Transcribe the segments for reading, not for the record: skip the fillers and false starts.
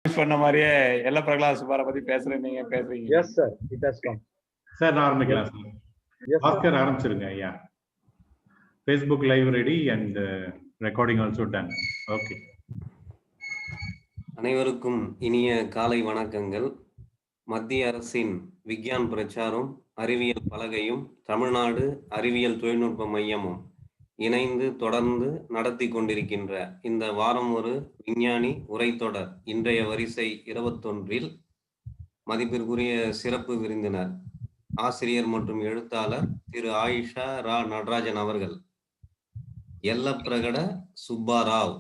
பண்ண மாதிரியே எல்ல பிரகலாத் சுப்பாரை பத்தி பேசுறேன், நீங்க பேசுறீங்க. Yes sir, it has come. Sir நான் ஆரம்பிக்கலாம் சார். பாஸ்கர் ஆரம்பிச்சிருங்க ஐயா. Facebook live ready and recording also done. Okay. அனைவருக்கும் இனிய காலை வணக்கங்கள். மத்திய அரசின் விக்யான் பிரச்சாரம், அறிவியல் பலகையும் தமிழ்நாடு அறிவியல் தொழில்நுட்ப மையமும் இணைந்து தொடர்ந்து நடத்தி கொண்டிருக்கின்ற இந்த வாரம் ஒரு விஞ்ஞானி உரைத்தொடர் இன்றைய வரிசை 21 மதிப்பிற்குரிய சிறப்பு விருந்தினர் ஆசிரியர் மற்றும் எழுத்தாளர் திரு ஆயிஷா ரா நடராஜன் அவர்கள் எல்லப்பிரகட சுப்பாராவ்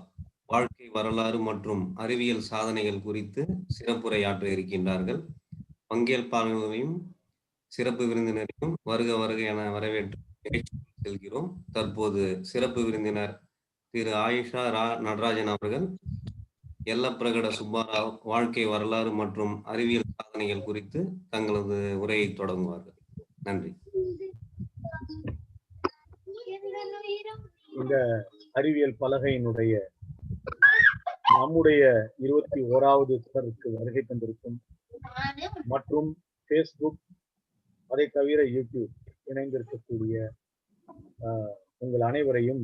வாழ்க்கை வரலாறு மற்றும் அறிவியல் சாதனைகள் குறித்து சிறப்புரையாற்ற இருக்கின்றார்கள். பங்கேற்பாளர்களையும் சிறப்பு விருந்தினரையும் வருக வருக என வரவேற்று செல்கிறோம். தற்போது சிறப்பு விருந்தினர் திரு ஆயிஷா ரா நடராஜன் அவர்கள் எல்லப்பிரகட சுப்பாராவ் வாழ்க்கை வரலாறு மற்றும் அறிவியல் சாதனைகள் குறித்து தங்களது உரையை தொடங்குவார்கள். நன்றி. இந்த அறிவியல் பலகையினுடைய நம்முடைய 21வது தொடருக்கு வருகை தந்திருக்கும் மற்றும் Facebook, அதை தவிர யூடியூப் இணைந்திருக்கக்கூடிய உங்கள் அனைவரையும்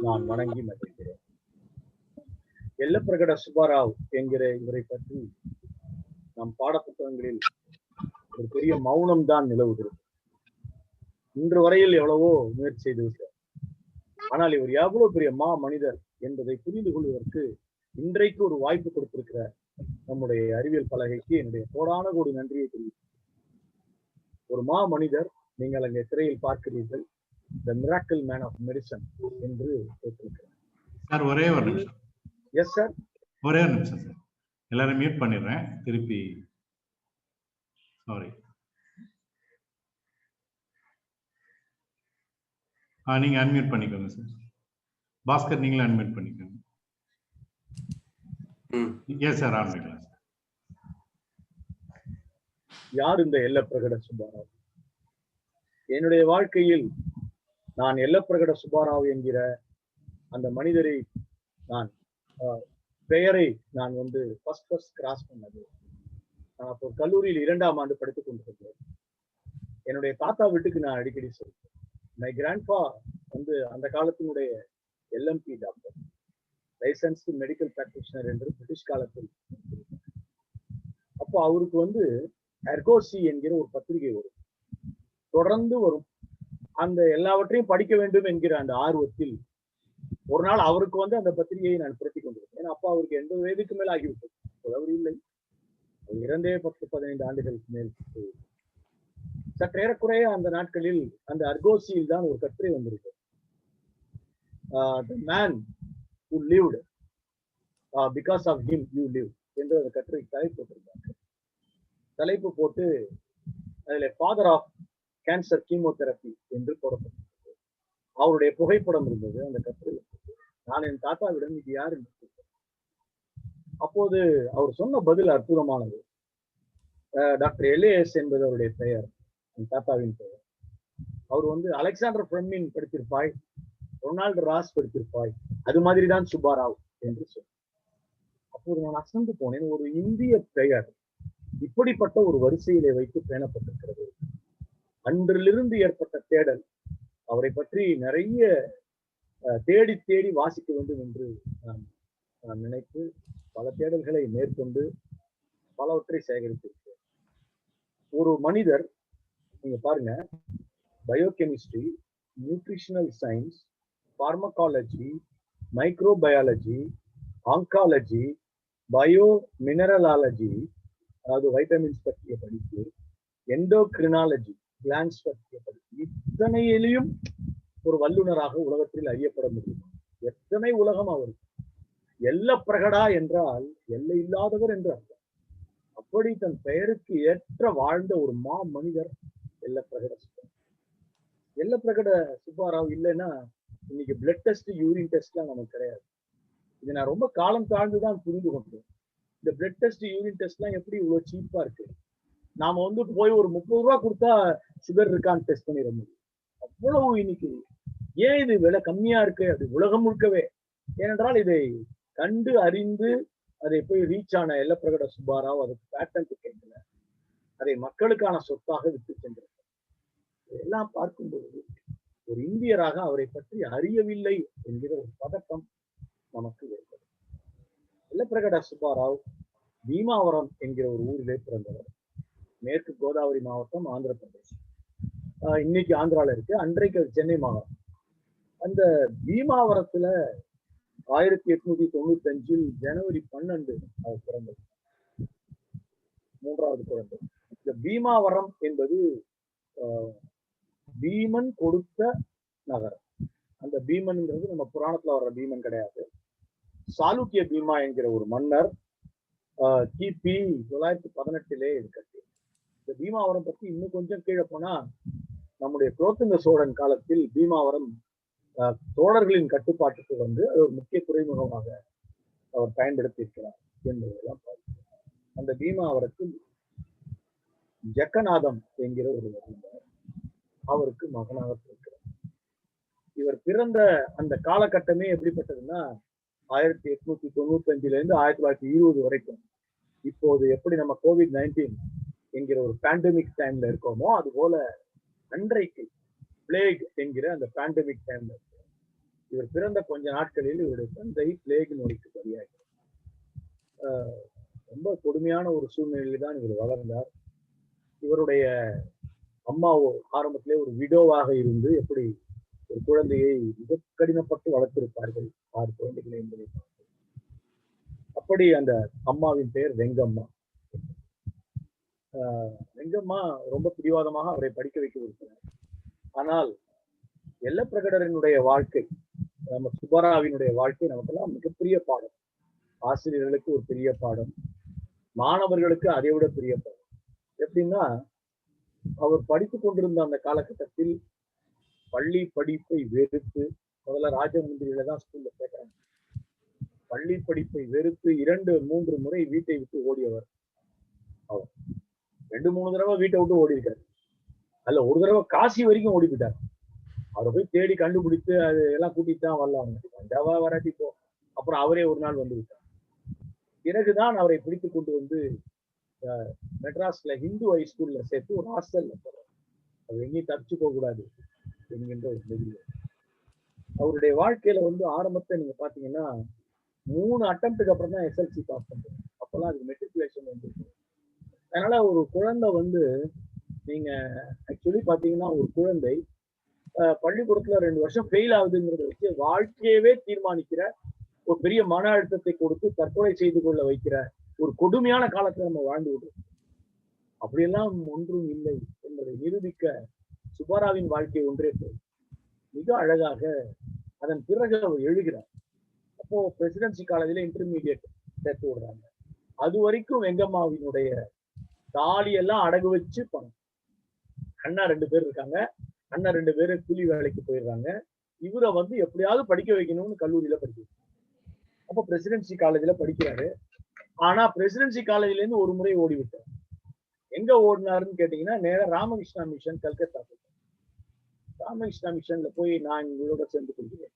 நான் வணங்கி மகிழ்கிறேன். எல்லப்பிரகட சுப்பாராவ் என்கிற இவரை பற்றி நம் பாடப்புத்தகங்களில் ஒரு பெரிய மௌனம் தான் நிலவுகிறது. இன்று வரையில் எவ்வளவோ முயற்சி செய்துவிட்டார். ஆனால் இவர் எவ்வளவு பெரிய மனிதர் என்பதை புரிந்து கொள்வதற்கு இன்றைக்கு ஒரு வாய்ப்பு கொடுத்திருக்கிறார் நம்முடைய அறிவியல் பலகைக்கு என்னுடைய கோடான கோடி நன்றியை தெரிவிக்கிறேன். ஒரு மனிதர், நீங்கள் அங்கே திரையில் பார்க்கிறீர்கள், தி மிராக்கிள் மேன் ஆஃப் மெடிசன் என்று போட்டிருக்கிறார். சார் ஒரே ஒரு நிமிஷம். எஸ் சார், ஒரே ஒரு நிமிஷம் சார். எல்லாரும் மியூட் பண்ணிடுறேன் திருப்பி. சாரி. நீங்க அன்மியூட் பண்ணிக்கோங்க சார். பாஸ்கர் நீங்களும் அன்மியூட் பண்ணிக்கோங்க. எஸ் சார், ஆரம்பிக்கலாம் சார். யார் இந்த எல்லப்பிரகட சுப்பாராவ்? என்னுடைய வாழ்க்கையில் நான் எல்லப்பிரகட சுப்பாராவ் என்கிற அந்த மனிதரை நான் பெயரை நான் ஃபர்ஸ்ட் கிராஸ் பண்ணது. நான் அப்போ கல்லூரியில் 2ஆம் ஆண்டு படித்துக் கொண்டிருந்தேன். என்னுடைய தாத்தா வீட்டுக்கு நான் அடிக்கடி சொல்றேன். மை கிராண்ட்பா அந்த காலத்தினுடைய LMP doctor, licensed medical practitioner என்று பிரிட்டிஷ் காலத்தில். அப்போ அவருக்கு எர்கோசி என்கிற ஒரு பத்திரிகை வரும், தொடர்ந்து வரும். அந்த எல்லாவற்றையும் படிக்க வேண்டும் என்கிற அந்த ஆர்வத்தில் ஒரு நாள் அவருக்கு அந்த பத்திரிகையை நான் புரட்டி கொண்டிருக்கேன். ஏன்னா அப்பா அவருக்கு 80 வயதுக்கு மேல் ஆகிவிட்டது. அவர் இல்லை, அவர் இறந்தே 10-15 ஆண்டுகளுக்கு மேல். சற்றேறக்குறைய அந்த நாட்களில் அந்த அர்கோசியில் தான் ஒரு கட்டுரை வந்திருக்கு. The man who lived because of him you live என்று அந்த கட்டுரை தலைப்பு போட்டிருக்காங்க. தலைப்பு போட்டு அதில் ஃபாதர் ஆஃப் கேன்சர் கீமோதெரப்பி என்று போடப்பட்டிருந்தது. அவருடைய புகைப்படம் இருந்தது அந்த கட்டுரை. நான் என் தாத்தாவிடம் இது யார் என்று கேட்டேன். அப்போது அவர் சொன்ன பதில் அற்புதமானது. டாக்டர் எல்ஏஎஸ் என்பது அவருடைய பெயர், என் தாத்தாவின் பெயர். அவர் அலெக்சாண்டர் ஃப்ளெமிங் படித்திருப்பாய், ரொனால்டு ராஸ் படித்திருப்பாய், அது மாதிரிதான் சுப்பாராவ் என்று சொன்னார். அப்போது நான் அசந்து போனேன். ஒரு இந்திய பெயர் இப்படிப்பட்ட ஒரு வரிசையிலே வைத்து பேணப்பட்டிருக்கிறது. அன்றிலிருந்து ஏற்பட்ட தேடல், அவரை பற்றி நிறைய தேடி தேடி வாசிக்க வேண்டும் என்று நான் நினைத்து பல தேடல்களை மேற்கொண்டு பலவற்றை சேகரித்திருக்கிறேன். ஒரு மனிதர், நீங்க பாருங்க, biochemistry, nutritional science, pharmacology, microbiology, oncology, bio mineralogy, அதாவது வைட்டமின்ஸ் பற்றிய படிப்பு, எண்டோக்ரினாலஜி, கிளான்ஸ் பற்றிய படிப்பு, இத்தனையிலையும் ஒரு வல்லுநராக உலகத்தில் அறியப்பட முடியும். எத்தனை உலகம் அவருக்கு. எல்லப்பிரகடா என்றால் எல்லை இல்லாதவர் என்று அர்த்தம். அப்படி தன் பெயருக்கு ஏற்ற வாழ்ந்த ஒரு மனிதர் எல்லப்பிரகட சுப்பாராவ். எல்லப்பிரகட சுப்பாராவ் இல்லைன்னா இன்னைக்கு பிளட் டெஸ்ட், யூரின் டெஸ்ட்லாம் நமக்கு கிடையாது. இதை நான் ரொம்ப காலம் தாழ்ந்துதான் புரிந்து கொண்டேன். இந்த பிளட் டெஸ்ட், யூரின் டெஸ்ட்லாம் எப்படி இவ்வளவு சீப்பா இருக்கு. நாம போய் ஒரு 30 ரூபா கொடுத்தா சுகர் இருக்கான்னு டெஸ்ட் பண்ணிட முடியும். அவ்வளவு இன்னைக்கு ஏன் இது விலை கம்மியா இருக்கு? அது உலகம் முழுக்கவே. ஏனென்றால் இதை கண்டு அறிந்து அதை போய் ரீச் ஆன எல்லப்பிரகட சுப்பாராவ் அதுக்கு பேட்டன்ட் கேட்கல, அதை மக்களுக்கான சொத்தாக விட்டு சென்றார். இதெல்லாம் பார்க்கும்போது ஒரு இந்தியராக அவரை பற்றி அறியவில்லை என்கிற ஒரு பதட்டம் நமக்கு ஏற்படும். எல்லப்பிரகட சுப்பாராவ் பீமாவரம் என்கிற ஒரு ஊரிலே பிறந்தவர். மேற்கு கோதாவரி மாவட்டம், ஆந்திர பிரதேசம். இன்னைக்கு ஆந்திரால இருக்கு, அன்றைக்கு அது சென்னை மாவட்டம். அந்த பீமாவரத்துல 1895 ஜனவரி 12 அவர் பிறந்தது, 3வது குழந்தை. இந்த பீமாவரம் என்பது பீமன் கொடுத்த நகரம். அந்த பீமன்ங்கிறது நம்ம புராணத்துல வர்ற பீமன் கிடையாது. சாளுக்கிய பீமா என்கிற ஒரு மன்னர் கிபி 918 இருக்கிறது. இந்த பீமாவரம் பத்தி இன்னும் கொஞ்சம் கீழே போனா, நம்முடைய குலோத்துங்க சோழன் காலத்தில் பீமாவரம் தோழர்களின் கட்டுப்பாட்டுக்கு வந்து அது ஒரு முக்கிய துறைமுகமாக அவர் பயன்படுத்தி இருக்கிறார் என்பதெல்லாம் பார்க்கிறோம். அந்த பீமாவரத்தில் ஜக்கநாதம் என்கிற ஒரு இருந்தார், அவருக்கு மகனாக பிறக்கிறார். இவர் பிறந்த அந்த காலகட்டமே எப்படிப்பட்டதுன்னா 1895 இருந்து 1920 வரைக்கும். இப்போது எப்படி நம்ம COVID-19 என்கிற ஒரு பேண்டமிக் டைம்ல இருக்கோமோ, அது போல அன்றைக்கு பிளேக் என்கிற அந்த பேண்டமிக் டைம்ல இவர் பிறந்த கொஞ்ச நாட்களில் இவருடைய தந்தை பிளேக் நோய்க்கு பலியாகிறார். ரொம்ப கொடுமையான ஒரு சூழ்நிலையில் தான் இவர் வளர்ந்தார். இவருடைய அம்மா ஆரம்பத்திலே ஒரு விடோவாக இருந்து எப்படி ஒரு குழந்தையை மிக கடினப்பட்டு வளர்த்திருப்பார்கள், 6 குழந்தைகளை என்பதை பார்த்தோம். அப்படி அந்த அம்மாவின் பெயர் வெங்கம்மா. வெங்கம்மா ரொம்ப பிடிவாதமாக அவரை படிக்க வைக்க விரும்பினார். ஆனால் எல்லப்பிரகடரினுடைய வாழ்க்கை, நம்ம சுப்பராவினுடைய வாழ்க்கை நமக்கெல்லாம் மிகப்பெரிய பாடம். ஆசிரியர்களுக்கு ஒரு பெரிய பாடம், மாணவர்களுக்கு அதை விட பெரிய பாடம். எப்படின்னா, அவர் படித்துக் கொண்டிருந்த அந்த காலகட்டத்தில் பள்ளி படிப்பை வெறுத்து, முதல்ல ராஜமுந்திரியில தான் ஸ்கூல்ல சேர்க்கிறாங்க. பள்ளி படிப்பை வெறுத்து 2-3 முறை வீட்டை விட்டு ஓடியவர் அவர். 2-3 தடவை வீட்டை விட்டு ஓடி இருக்காரு. அதுல ஒரு தடவை காசி வரைக்கும் ஓடி போயிட்டார். அவரை போய் தேடி கண்டுபிடித்து அது எல்லாம் கூட்டிட்டு தான் வரலாம், ஜவா வராட்டி போ. அப்புறம் அவரே ஒரு நாள் வந்து விட்டார். பிறகுதான் அவரை பிடித்து கொண்டு வந்து மெட்ராஸ்ல ஹிந்து ஹை ஸ்கூல்ல சேர்த்து ஒரு ஹாஸ்டல்ல போறார். அவர் எங்கேயும் தப்பிச்சு போக கூடாது என்கின்ற ஒரு நெறியில. அவருடைய வாழ்க்கையில வந்து ஆரம்பத்தை நீங்க பாத்தீங்கன்னா 3 அட்டம்ப்டுக்கு அப்புறம் தான் SLC பாஸ் பண்றாரு. அப்பெல்லாம் அதுக்கு மெட்ரிகுலேஷன் வந்து. அதனால ஒரு குழந்தை வந்து, நீங்க ஆக்சுவலி பாத்தீங்கன்னா ஒரு குழந்தை பள்ளிக்கூடத்துல 2 வருஷம் ஃபெயில் ஆகுதுங்கிறத வச்சு வாழ்க்கையவே தீர்மானிக்கிற ஒரு பெரிய மன அழுத்தத்தை கொடுத்து தற்கொலை செய்து கொள்ள வைக்கிற ஒரு கொடுமையான காலத்துல நம்ம வாழ்ந்து விடுறோம். அப்படியெல்லாம் ஒன்றும் இல்லை என்பதை நிரூபிக்க சுப்பராவின் வாழ்க்கை ஒன்றே போதும். மிக அழகாக அதன் பிறகு அவர் எழுகிறார். அப்போ பிரசிடென்சி காலேஜில் இன்டர்மீடியட் சேர்த்து விடுறாங்க. அது வரைக்கும் வெங்கம்மாவினுடைய தாலியெல்லாம் அடகு வச்சு பணம். அண்ணா 2 பேர் இருக்காங்க, அண்ணா 2 பேரு கூலி வேலைக்கு போயிடுறாங்க. இவரை வந்து எப்படியாவது படிக்க வைக்கணும்னு கல்லூரியில படிக்கிறார். அப்போ பிரசிடென்சி காலேஜ்ல படிக்கிறாரு. ஆனா பிரசிடென்சி காலேஜ்ல இருந்து ஒரு முறை ஓடி விட்டார். எங்க ஓடினாருன்னு கேட்டீங்கன்னா, நேரா ராமகிருஷ்ணா மிஷன் கல்கத்தா. ராமகிருஷ்ணா மிஷன்ல போய் நான் இவரோட சேர்ந்து கொள்கிறேன்.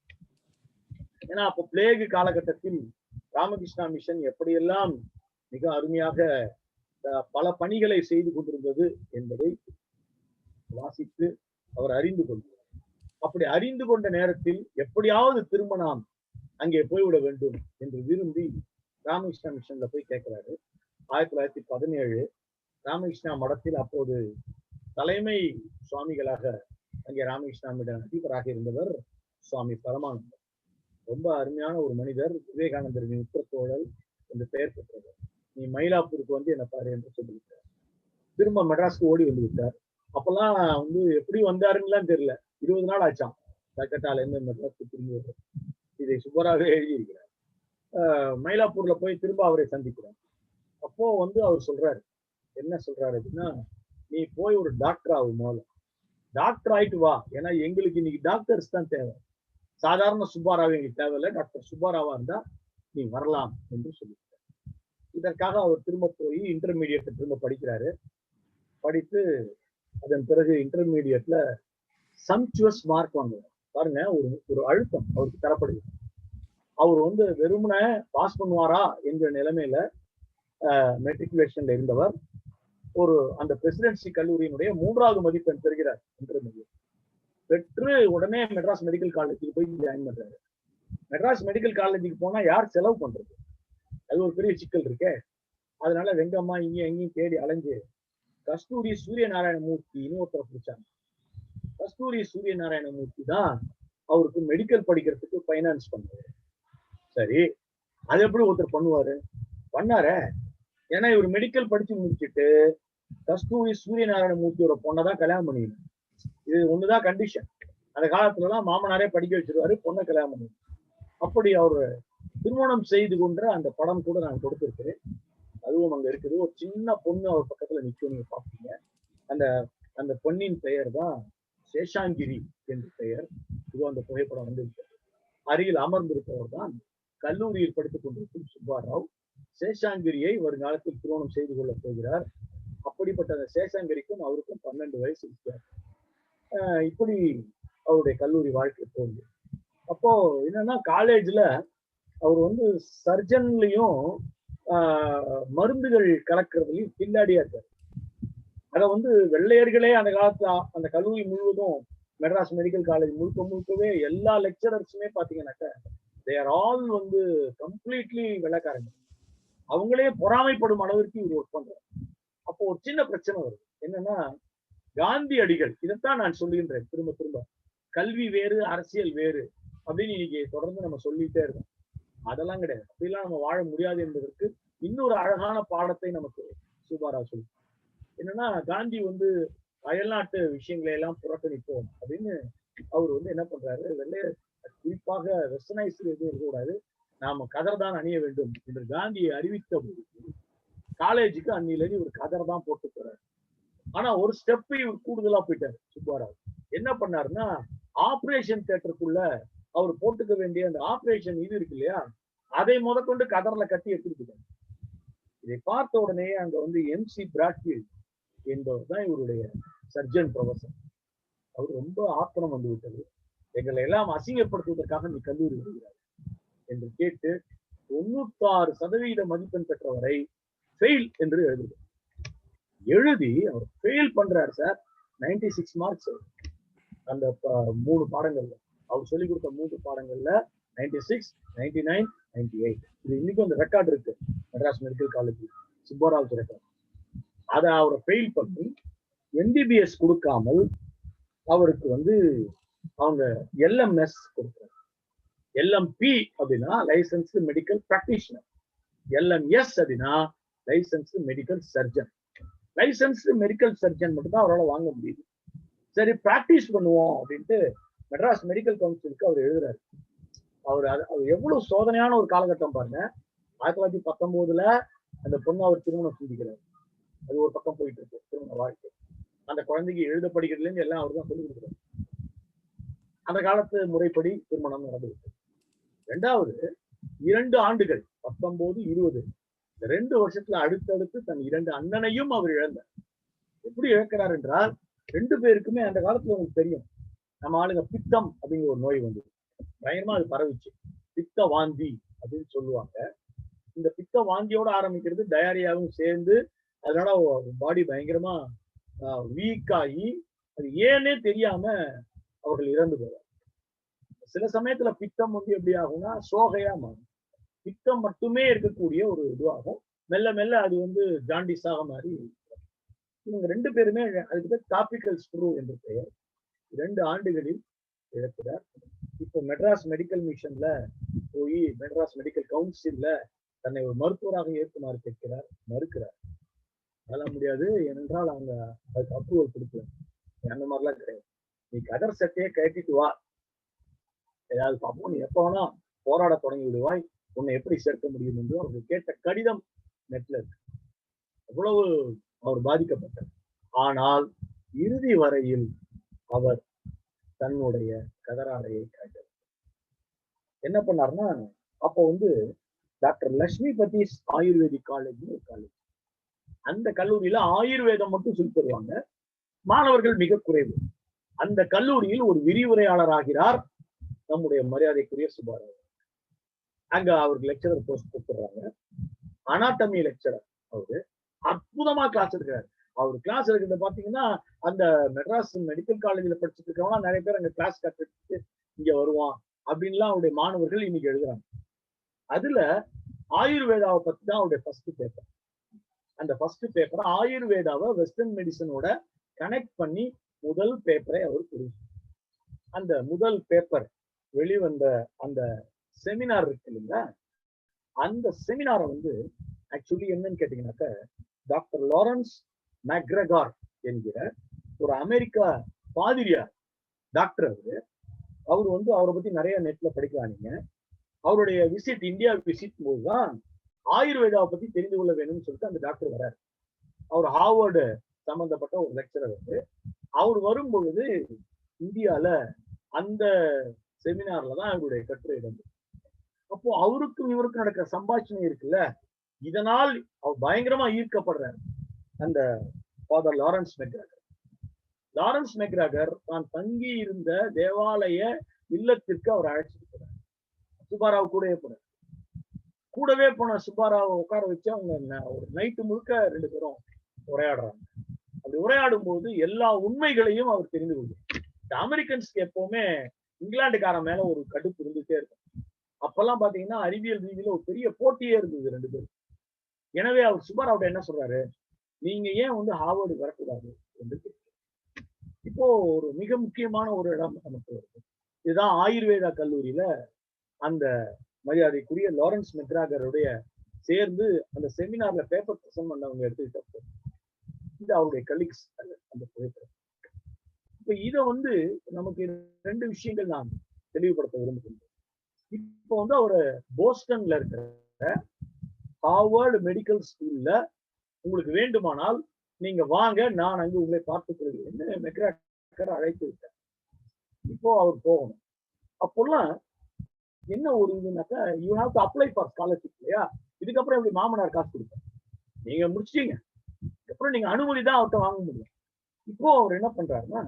ஏன்னா அப்போ பிளேக் காலகட்டத்தில் ராமகிருஷ்ணா மிஷன் எப்படியெல்லாம் மிக அருமையாக பல பணிகளை செய்து கொண்டிருந்தது என்பதை வாசித்து அவர் அறிந்து கொண்டார். அப்படி அறிந்து கொண்ட நேரத்தில் எப்படியாவது திரும்ப நாம் அங்கே போய்விட வேண்டும் என்று விரும்பி ராமகிருஷ்ணா மிஷன்ல போய் கேட்கிறாரு. 1917 ராமகிருஷ்ணா மடத்தில் அப்போது தலைமை சுவாமிகளாக அங்கே ராமகிருஷ்ணாமிடம் அதிபராக இருந்தவர் சுவாமி பரமானந்தர். ரொம்ப அருமையான ஒரு மனிதர், விவேகானந்தரின் உத்தரத்தோழல் என்று பெயர் பெற்றவர். நீ மயிலாப்பூருக்கு வந்து என்ன பாரு என்று சொல்லிவிட்டார். திரும்ப மெட்ராஸ்க்கு ஓடி வந்து விட்டார். அப்பெல்லாம் வந்து எப்படி வந்தாருன்னு தெரியல. 20 நாள் ஆச்சாம் கல்கட்டால இருந்து மெட்ராஸ்க்கு திரும்பி வருவார். இதை சுப்பராவே எழுதியிருக்கிறார். மயிலாப்பூர்ல போய் திரும்ப அவரை சந்திக்கிறார். அப்போ வந்து அவர் சொல்றாரு, என்ன சொல்றாரு அப்படின்னா, நீ போய் ஒரு டாக்டர் ஆகும், முதல்ல டாக்டர் ஆயிட்டு வா, ஏன்னா எங்களுக்கு இன்னைக்கு டாக்டர்ஸ் தான் தேவை, சாதாரண சுப்பாராவ் எங்களுக்கு தேவையில்லை, டாக்டர் சுப்பாராவா இருந்தா நீ வரலாம் என்று சொல்லியிருக்காரு. இதற்காக அவர் திரும்ப போய் இன்டர்மீடியட் திரும்ப படிக்கிறாரு. படித்து அதன் பிறகு இன்டர்மீடியட்ல சம்சுவஸ் மார்க் வாங்குவார். பாருங்க, ஒரு அழுத்தம் அவருக்கு தரப்படுது. அவர் வந்து வெறுமன பாஸ் பண்ணுவாரா என்ற நிலைமையில மெட்ரிகுலேஷன்ல இருந்தவர் ஒரு அந்த பிரசிடென்சி கல்லூரியினுடைய 3வது மதிப்பெண் பெறுகிறார். பெற்று உடனே மெட்ராஸ் மெடிக்கல் காலேஜுக்கு போய் ஜாயின் பண்றாரு. மெட்ராஸ் மெடிக்கல் காலேஜுக்கு போனா யார் செலவு பண்றது? அது ஒரு பெரிய சிக்கல் இருக்கே. அதனால வெங்கம்மா இங்கேயும் எங்கேயும் தேடி அலைஞ்சு கஸ்தூரி சூரிய நாராயணமூர்த்தின்னு ஒருத்தரை பிடிச்சாங்க. கஸ்தூரி சூரிய நாராயணமூர்த்தி தான் அவருக்கு மெடிக்கல் படிக்கிறதுக்கு ஃபைனான்ஸ் பண்றாரு. சரி, அது எப்படி ஒருத்தர் பண்ணுவாரு? பண்ணாரு. ஏன்னா இவர் மெடிக்கல் படிச்சு முடிச்சுட்டு கஸ்தூரி சூரிய நாராயணமூர்த்தியோட பொண்ணை தான் கல்யாணம் பண்ணிக்கணும். இது ஒண்ணுதான் கண்டிஷன். அந்த காலத்துல எல்லாம் மாமனாரே படிக்க வச்சிருவாரு, பொண்ணை கல்யாணம் பண்ணிக்கணும். அப்படி அவரு திருமணம் செய்து கொண்ட அந்த படம் கூட நான் கொடுத்திருக்கிறேன். அதுவும் அங்க இருக்குது. ஒரு சின்ன பொண்ணு அவர் பக்கத்துல நிற்கும், நீங்க பாப்பீங்க. அந்த அந்த பொண்ணின் பெயர் தான் சேஷாங்கிரி என்று பெயர். இது அந்த புகைப்படம் வந்திருக்கு. அருகில் அமர்ந்திருப்பவர் தான் கல்லூரியில் படித்துக் கொண்டிருக்கும் சுப்பாராவ். சேஷாங்கிரியை வருங்காலத்தில் திருமணம் செய்து கொள்ள போகிறார். அப்படிப்பட்ட அந்த சேஷாங்கிரிக்கும் அவருக்கும் 12 வயசு வித்தியாசம். இப்படி அவருடைய கல்லூரி வாழ்க்கை போகுது. அப்போ என்னன்னா காலேஜ்ல அவர் வந்து சர்ஜன்லயும் மருந்துகள் கலக்கிறதுலையும் பின்னாடியா இருக்காரு. அதை வந்து வெள்ளையர்களே அந்த காலத்துல அந்த கல்லூரி முழுவதும் மெட்ராஸ் மெடிக்கல் காலேஜ் முழுக்கவே எல்லா லெக்சரர்ஸுமே பாத்தீங்கன்னாக்க தே ஆர் ஆல் வந்து கம்ப்ளீட்லி வெள்ளைக்காரங்க. அவங்களே பொறாமைப்படும் அளவிற்கு இவர் ஒர்க் பண்றாரு. அப்போ ஒரு சின்ன பிரச்சனை வருது. என்னன்னா காந்தி அடிகள், இதைத்தான் நான் சொல்லுகின்றேன் திரும்ப திரும்ப, கல்வி வேறு அரசியல் வேறு அப்படின்னு இன்னைக்கு தொடர்ந்து நம்ம சொல்லிட்டே இருக்கோம். அதெல்லாம் கிடையாது. அப்படிலாம் நம்ம வாழ முடியாது என்பதற்கு இன்னொரு அழகான பாடத்தை நமக்கு சுப்பாராவ் சொல்லு. என்னன்னா காந்தி வந்து அயல்நாட்டு விஷயங்களை எல்லாம் புறக்கணிப்போம் அப்படின்னு அவர் வந்து என்ன பண்றாரு, வெள்ளைய குறிப்பாக வெஸ்டர்னைஸ் எதுவும் இருக்கக்கூடாது, நாம கதர் தான் அணிய வேண்டும் என்று காந்தியை அறிவித்த போது காலேஜுக்கு அன்னிலேருந்து ஒரு கதர் தான் போட்டு போறாரு. ஆனா ஒரு ஸ்டெப் இவர் கூடுதலா போயிட்டாரு சுப்பாராவ். என்ன பண்ணாருன்னா ஆபரேஷன் தியேட்டருக்குள்ள அவர் போட்டுக்க வேண்டிய அந்த ஆபரேஷன் இது இருக்கு இல்லையா, அதை முதற்கொண்டு கதர்ல கட்டி எடுத்துட்டு. இதை பார்த்த உடனே அங்க வந்து MC பிராட்ஃபீல்ட் என்பவர் தான் இவருடைய சர்ஜன் ப்ரொஃபசர். அவர் ரொம்ப ஆத்திரம் வந்து விட்டது. எங்களை எல்லாம் அசிங்கப்படுத்துவதற்காக நீ கல்லூரி வருகிறார் என்று கேட்டு 96% மதிப்பெண் பெற்றவரை ஃபெயில் என்று எழுதி அவர் ஃபெயில் பண்றாரு சார். 96 மார்க்ஸ் அந்த 3 பாடங்கள்ல அவர் சொல்லிக் கொடுத்த 3 பாடங்கள்ல 96, 99, 98. இது இன்னைக்கும் அந்த ரெக்கார்டு இருக்கு Madras medical college Subbarao record. அதை அவரை ஃபெயில் பண்ணி MBBS கொடுக்காமல் அவருக்கு வந்து அவங்க LMS கொடுக்குறாங்க. LMP அப்படின்னா லைசன்ஸ்டு மெடிக்கல் பிராக்டிஷனர், LMS அப்படின்னா licensed medical surgeon. Licensed medical surgeon மட்டும் தான் அவரால் வாங்க முடியுது. சரி பிராக்டிஸ் பண்ணுவோம் அப்படின்ட்டு மெட்ராஸ் மெடிக்கல் கவுன்சிலுக்கு அவர் எழுதுறாரு. அவர் எவ்வளவு சோதனையான ஒரு காலகட்டம் பாருங்க. 1919 அந்த பொண்ணு அவர் திருமணம் சிந்திக்கிறார். அது ஒரு பக்கம் போயிட்டு இருக்கு திருமண வாழ்க்கை. அந்த குழந்தைக்கு எழுத படிக்கிறதுல இருந்து எல்லாம் அவர் தான் சொல்லிக் கொடுக்குறாரு. அந்த காலத்து முறைப்படி திருமணம் நடந்துருக்கு. 2வது 2 ஆண்டுகள் 19, 20 இந்த 2 வருஷத்துல அடுத்தடுத்து தன் 2 அண்ணனையும் அவர் இழந்தார். எப்படி இழக்கிறார் என்றால் 2 பேருக்குமே அந்த காலத்துல உங்களுக்கு தெரியும், நம்ம ஆளுங்க பித்தம் அப்படிங்கிற ஒரு நோய் வந்து பயங்கரமா அது பரவிச்சு. பித்த வாந்தி அப்படின்னு சொல்லுவாங்க. இந்த பித்த வாந்தியோட ஆரம்பிக்கிறது டயரியாவும் சேர்ந்து அதனால பாடி பயங்கரமா வீக் ஆகி அது ஏன்னே தெரியாம அவர்கள் இறந்து போவார். சில சமயத்துல பித்தம் வந்து எப்படி ஆகும்னா சோகையா மாறும். பித்தம் மட்டுமே இருக்கக்கூடிய ஒரு இதுவாகும். மெல்ல மெல்ல அது வந்து ஜாண்டிஸாக மாறி இவங்க 2 பேருமே அதுக்கு பேர் டாபிக்கல் ஸ்க்ரூ என்று பெயர். 2 ஆண்டுகளில் இழக்கிறார். இப்போ மெட்ராஸ் மெடிக்கல் மிஷன்ல போய் மெட்ராஸ் மெடிக்கல் கவுன்சில்ல தன்னை ஒரு மருத்துவராக ஏற்குமாறு கேட்கிறார், மறுக்கிறார். அதெல்லாம் முடியாது, ஏனென்றால் அவங்க அதுக்கு அப்ரூவல் கொடுக்கல. அந்த மாதிரிலாம் கிடையாது. நீ கதர் சட்டையே கட்டிட்டு வா, ஏதாவது பார்ப்போம், நீ எப்ப வேணா போராட தொடங்கி விடுவாய், உன்னை எப்படி சேர்க்க முடியும் என்று அவர்கள் கேட்ட கடிதம் நெட்ல இருக்கு. அவ்வளவு அவர் பாதிக்கப்பட்டார். ஆனால் இறுதி வரையில் அவர் தன்னுடைய கதராடையை காட்டார். என்ன பண்ணார்னா அப்போ வந்து டாக்டர் லட்சுமி பதீஸ் ஆயுர்வேதிக் காலேஜ்னு ஒரு காலேஜ். அந்த கல்லூரியில ஆயுர்வேதம் மட்டும் சொல்லி தருவாங்க, மாணவர்கள் மிக குறைவு. அந்த கல்லூரியில் ஒரு விரிவுரையாளர் ஆகிறார் நம்முடைய மரியாதைக்குரிய சுப்பாராவ். அங்க அவருக்கு லெக்சரர் போஸ்ட் கொடுத்துடுறாங்க. அனாட்டமி லெக்சரர் அவரு. அற்புதமா கிளாஸ் எடுக்கிறாரு. அவர் கிளாஸ் எடுக்கிறத பாத்தீங்கன்னா அந்த மெட்ராஸ் மெடிக்கல் காலேஜ்ல படிச்சுட்டு இருக்கவங்க நிறைய பேர் அங்க கிளாஸ் கற்றுட்டு இங்க வருவான் அப்படின்லாம் அவருடைய மாணவர்கள் இன்னைக்கு எழுதுறாங்க. அதுல ஆயுர்வேதாவை பத்தி தான் அவருடைய ஃபர்ஸ்ட் பேப்பர். அந்த ஃபர்ஸ்ட் பேப்பர் ஆயுர்வேதாவை வெஸ்டர்ன் மெடிசனோட கனெக்ட் பண்ணி முதல் பேப்பரை அவர் கொடுத்தார். அந்த முதல் பேப்பர் வெளிவந்த அந்த செமினார் இருக்கு இல்லைங்களா, அந்த செமினாரை வந்து ஆக்சுவலி என்னன்னு கேட்டீங்கன்னாக்க டாக்டர் லாரன்ஸ் மெக்ரகார் என்கிற ஒரு அமெரிக்கா பாதிரியார் டாக்டர் அவர் வந்து அவரை பத்தி நிறைய நெட்ல படிக்கலாம். நீங்க அவருடைய விசிட் இந்தியா விசிட் போதுதான் ஆயுர்வேதாவை பத்தி தெரிந்து கொள்ள வேணும்னு சொல்லிட்டு அந்த டாக்டர் வர்றாரு. அவர் ஹார்வர்டு சம்பந்தப்பட்ட ஒரு லெக்சரர். அவர் வரும்பொழுது இந்தியால அந்த செமினார்ல தான் அவருடைய கட்டுரை இடம். அப்போ அவருக்கும் இவருக்கும் நடக்கிற சம்பாஷணை இருக்குல்ல, இதனால் அவர் பயங்கரமா ஈர்க்கப்படுறாரு அந்த ஃபாதர் லாரன்ஸ் மெக்ராகர். லாரன்ஸ் மெக்ராகர் தான் தங்கி இருந்த தேவாலய இல்லத்திற்கு அவர் அழைச்சிட்டு போறார். சுப்பாராவ் கூடவே போறார். கூடவே போன சுப்பாராவை உட்கார வச்சு அவங்க ஒரு நைட்டு முழுக்க ரெண்டு பேரும் உரையாடுறாங்க. அப்படி உரையாடும் போது எல்லா உண்மைகளையும் அவர் தெரிந்து கொள்வார். இந்த அமெரிக்கன்ஸ்க்கு எப்பவுமே இங்கிலாந்துக்காரன் மேல ஒரு கடுப்பு இருந்துட்டே இருக்கும். அப்பெல்லாம் பாத்தீங்கன்னா அறிவியல் ரீதியில ஒரு பெரிய போட்டியே இருந்தது ரெண்டு பேரும். எனவே அவர் சுப்பாராவோட என்ன சொல்றாரு, நீங்க ஏன் வந்து ஹார்வர்டு வரக்கூடாது என்று கேட்கிறார். இப்போ ஒரு மிக முக்கியமான ஒரு இடம் நமக்கு வருது. இதுதான் ஆயுர்வேதா கல்லூரியில அந்த மரியாதைக்குரிய லாரன்ஸ் மெக்ராகருடைய சேர்ந்து அந்த செமினார்ல பேப்பர் பிரசன்ட் பண்ணவங்க எடுத்துக்கிட்ட இது அவருடைய கலீக்ஸ் அந்த புகைப்படம். இப்ப இதை வந்து நமக்கு ரெண்டு விஷயங்கள் நான் தெளிவுபடுத்த விரும்புகின்றேன். இப்போ வந்து அவரு போஸ்டன்ல இருக்கிற ஹார்வர்டு மெடிக்கல் ஸ்கூல்ல உங்களுக்கு வேண்டுமானால் நீங்க வாங்க, நான் அங்கு உங்களை பார்த்துக் கொள்கிறேன் மெக்ராகர் அழைத்து விட்டார். இப்போ அவர் போகணும். அப்போல்லாம் என்ன ஒரு இதுனாக்கா you have to apply for scholarship இல்லையா, இதுக்கப்புறம் எப்படி மாமனார் காசு கொடுப்பார், நீங்க முடிச்சிட்டீங்க, அப்புறம் நீங்க அனுமதி தான் அவர்கிட்ட வாங்க முடியும். இப்போ அவர் என்ன பண்றாருன்னா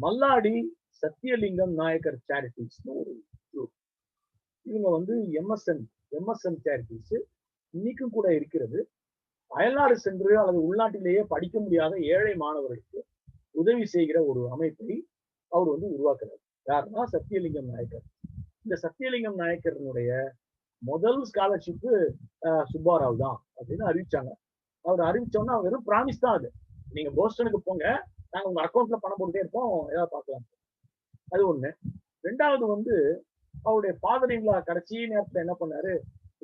மல்லாடி சத்தியலிங்கம் நாயக்கர் சேரிட்டிஸ்னு ஒரு குரூப். இவங்க வந்து எம்எஸ்என் சேரிட்டிஸ் இன்னைக்கும் கூட இருக்கிறது. அயல்நாடு சென்று அல்லது உள்நாட்டிலேயே படிக்க முடியாத ஏழை மாணவர்களுக்கு உதவி செய்கிற ஒரு அமைப்பை அவர் வந்து உருவாக்குறாரு. யாருன்னா சத்தியலிங்கம் நாயக்கர். இந்த சத்தியலிங்கம் நாயக்கரனுடைய முதல் ஸ்காலர்ஷிப்பு சுப்பாராவ் தான் அப்படின்னு அறிவிச்சாங்க. அவர் அறிவிச்சோன்னா வெறும் ப்ராமிஸ் தான். அது நீங்க போஸ்டனுக்கு போங்க, நாங்க உங்க அக்கௌண்ட்ல பணம் போட்டுட்டே இருப்போம், ஏதாவது பார்க்கலாம். அது ஒண்ணு. ரெண்டாவது வந்து அவருடைய ஃபாதர் இன் லா கடைசி நேரத்துல என்ன பண்ணாரு,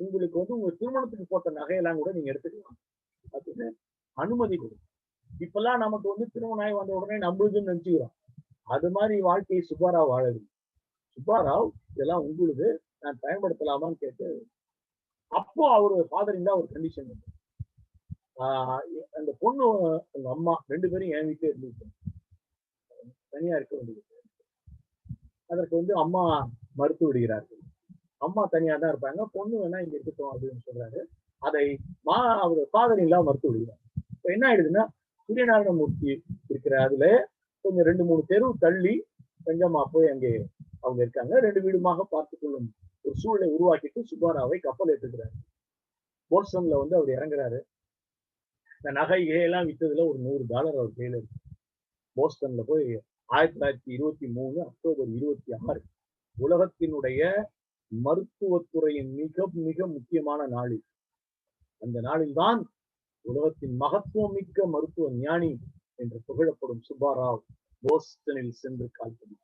உங்களுக்கு வந்து உங்க திருமணத்துக்கு போட்ட நகையெல்லாம் கூட நீங்க எடுத்துக்கலாம் அப்படின்னு அனுமதி கொடுக்கும். இப்பெல்லாம் நமக்கு வந்து திருமணம் ஆகி வந்த உடனே நம்மளுதுன்னு நினைச்சுக்கிறோம். அது மாதிரி வாழ்க்கையை சுப்பாராவ் வாழது. சுப்பாராவ் இதெல்லாம் உங்களுக்கு நான் பயன்படுத்தலாமான்னு கேட்டு அப்போ அவரு ஃபாதர் இன் லா ஒரு கண்டிஷன் வந்து அந்த பொண்ணு உங்க அம்மா ரெண்டு பேரும் என் வீட்டிலே இருந்துச்சு, தனியா இருக்க வேண்டியது. அதற்கு வந்து அம்மா மறுத்து விடுகிறார்கள். அம்மா தனியா தான் இருப்பாங்க, பொண்ணு வேணா இங்க இருக்கட்டும் அப்படின்னு சொல்றாரு. அதை அவர் ஃபாதர் இன் லா மறுத்து விடுகிறார். இப்ப என்ன ஆயிடுதுன்னா சூரியநாராயணமூர்த்தி இருக்கிற அதுல கொஞ்சம் 2-3 தெரு தள்ளி கொஞ்சமா போய் அங்கே அவங்க இருக்காங்க. 2 வீடுமாக பார்த்துக் கொள்ளும் ஒரு சூழலை உருவாக்கிட்டு சுப்பாராவை கப்பல் ஏற்றுக்கிறாரு. போஸ்டன்ல வந்து அவர் இறங்குறாரு. இந்த நகையெல்லாம் வித்ததுல ஒரு $100 அவர் கையில இருக்கு. போஸ்டன்ல போய் 1923 அக்டோபர் 26 உலகத்தினுடைய மருத்துவத்துறையின் மிக மிக முக்கியமான நாளில், அந்த நாளில்தான் உலகத்தின் மகத்துவம் மிக்க மருத்துவ ஞானி என்று புகழப்படும் சுப்பாராவ் போஸ்டனில் சென்று கால்பனார்.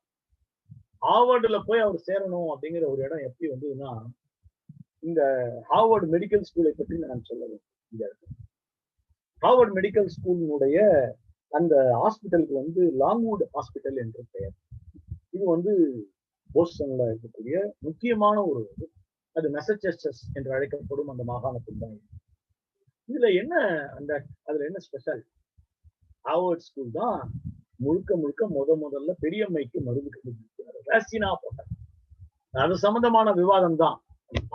ஹார்வர்டுல போய் அவர் சேரணும் அப்படிங்கிற ஒரு இடம் எப்படி வந்ததுன்னா, இந்த ஹார்வர்டு மெடிக்கல் ஸ்கூலை பற்றி நான் சொல்ல வேண்டும். இந்த ஹார்வர்டு மெடிக்கல் ஸ்கூலினுடைய அந்த ஹாஸ்பிட்டலுக்கு வந்து லாங்வுட் ஹாஸ்பிட்டல் என்று பெயர். இது வந்து போஸ்டன்ல இருக்கக்கூடிய முக்கியமான ஒரு அது மெசச்சூசெட்ஸ் என்று அழைக்கப்படும் அந்த மாகாணத்தில் தான். இதுல என்ன அதுல என்ன ஸ்பெஷல், ஹார்வர்ட் ஸ்கூல் தான் முழுக்க முழுக்க முதல்ல பெரியம்மைக்கு மருந்து கண்டுபிடிக்கிறார், வேக்சினா போட்டார். அது சம்பந்தமான விவாதம் தான்.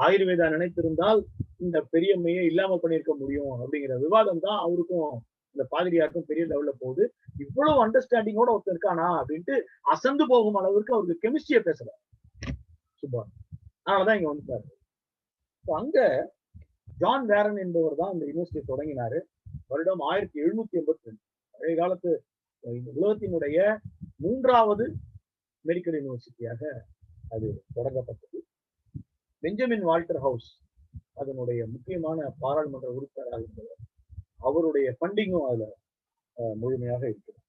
ஆயுர்வேதா நினைத்திருந்தால் இந்த பெரியம்மையை இல்லாம பண்ணியிருக்க முடியும் அப்படிங்கிற விவாதம் தான் அவருக்கும் இந்த பாதிரியாருக்கும் பெரிய லெவல்ல போகுது. இவ்வளவு அண்டர்ஸ்டாண்டிங்கோட ஒருத்தர் இருக்கானா அப்படின்ட்டு அசந்து போகும் அளவுக்கு அவருக்கு கெமிஸ்ட்ரியை பேசுறாரு சுப்பா. அதனாலதான் இங்க வந்துட்டாரு. அங்க ஜான் வேரன் என்பவர் தான் இந்த யூனிவர்சிட்டி தொடங்கினாரு. வருடம் 1782. பழைய காலத்து உலகத்தினுடைய 3வது மெடிக்கல் யூனிவர்சிட்டியாக அது தொடங்கப்பட்டது. பெஞ்சமின் வால்டர் ஹவுஸ் அதனுடைய முக்கியமான பாராளுமன்ற உறுப்பினராக இருந்தவர். அவருடைய ஃபண்டிங்கும் அதுல முழுமையாக இருக்குது.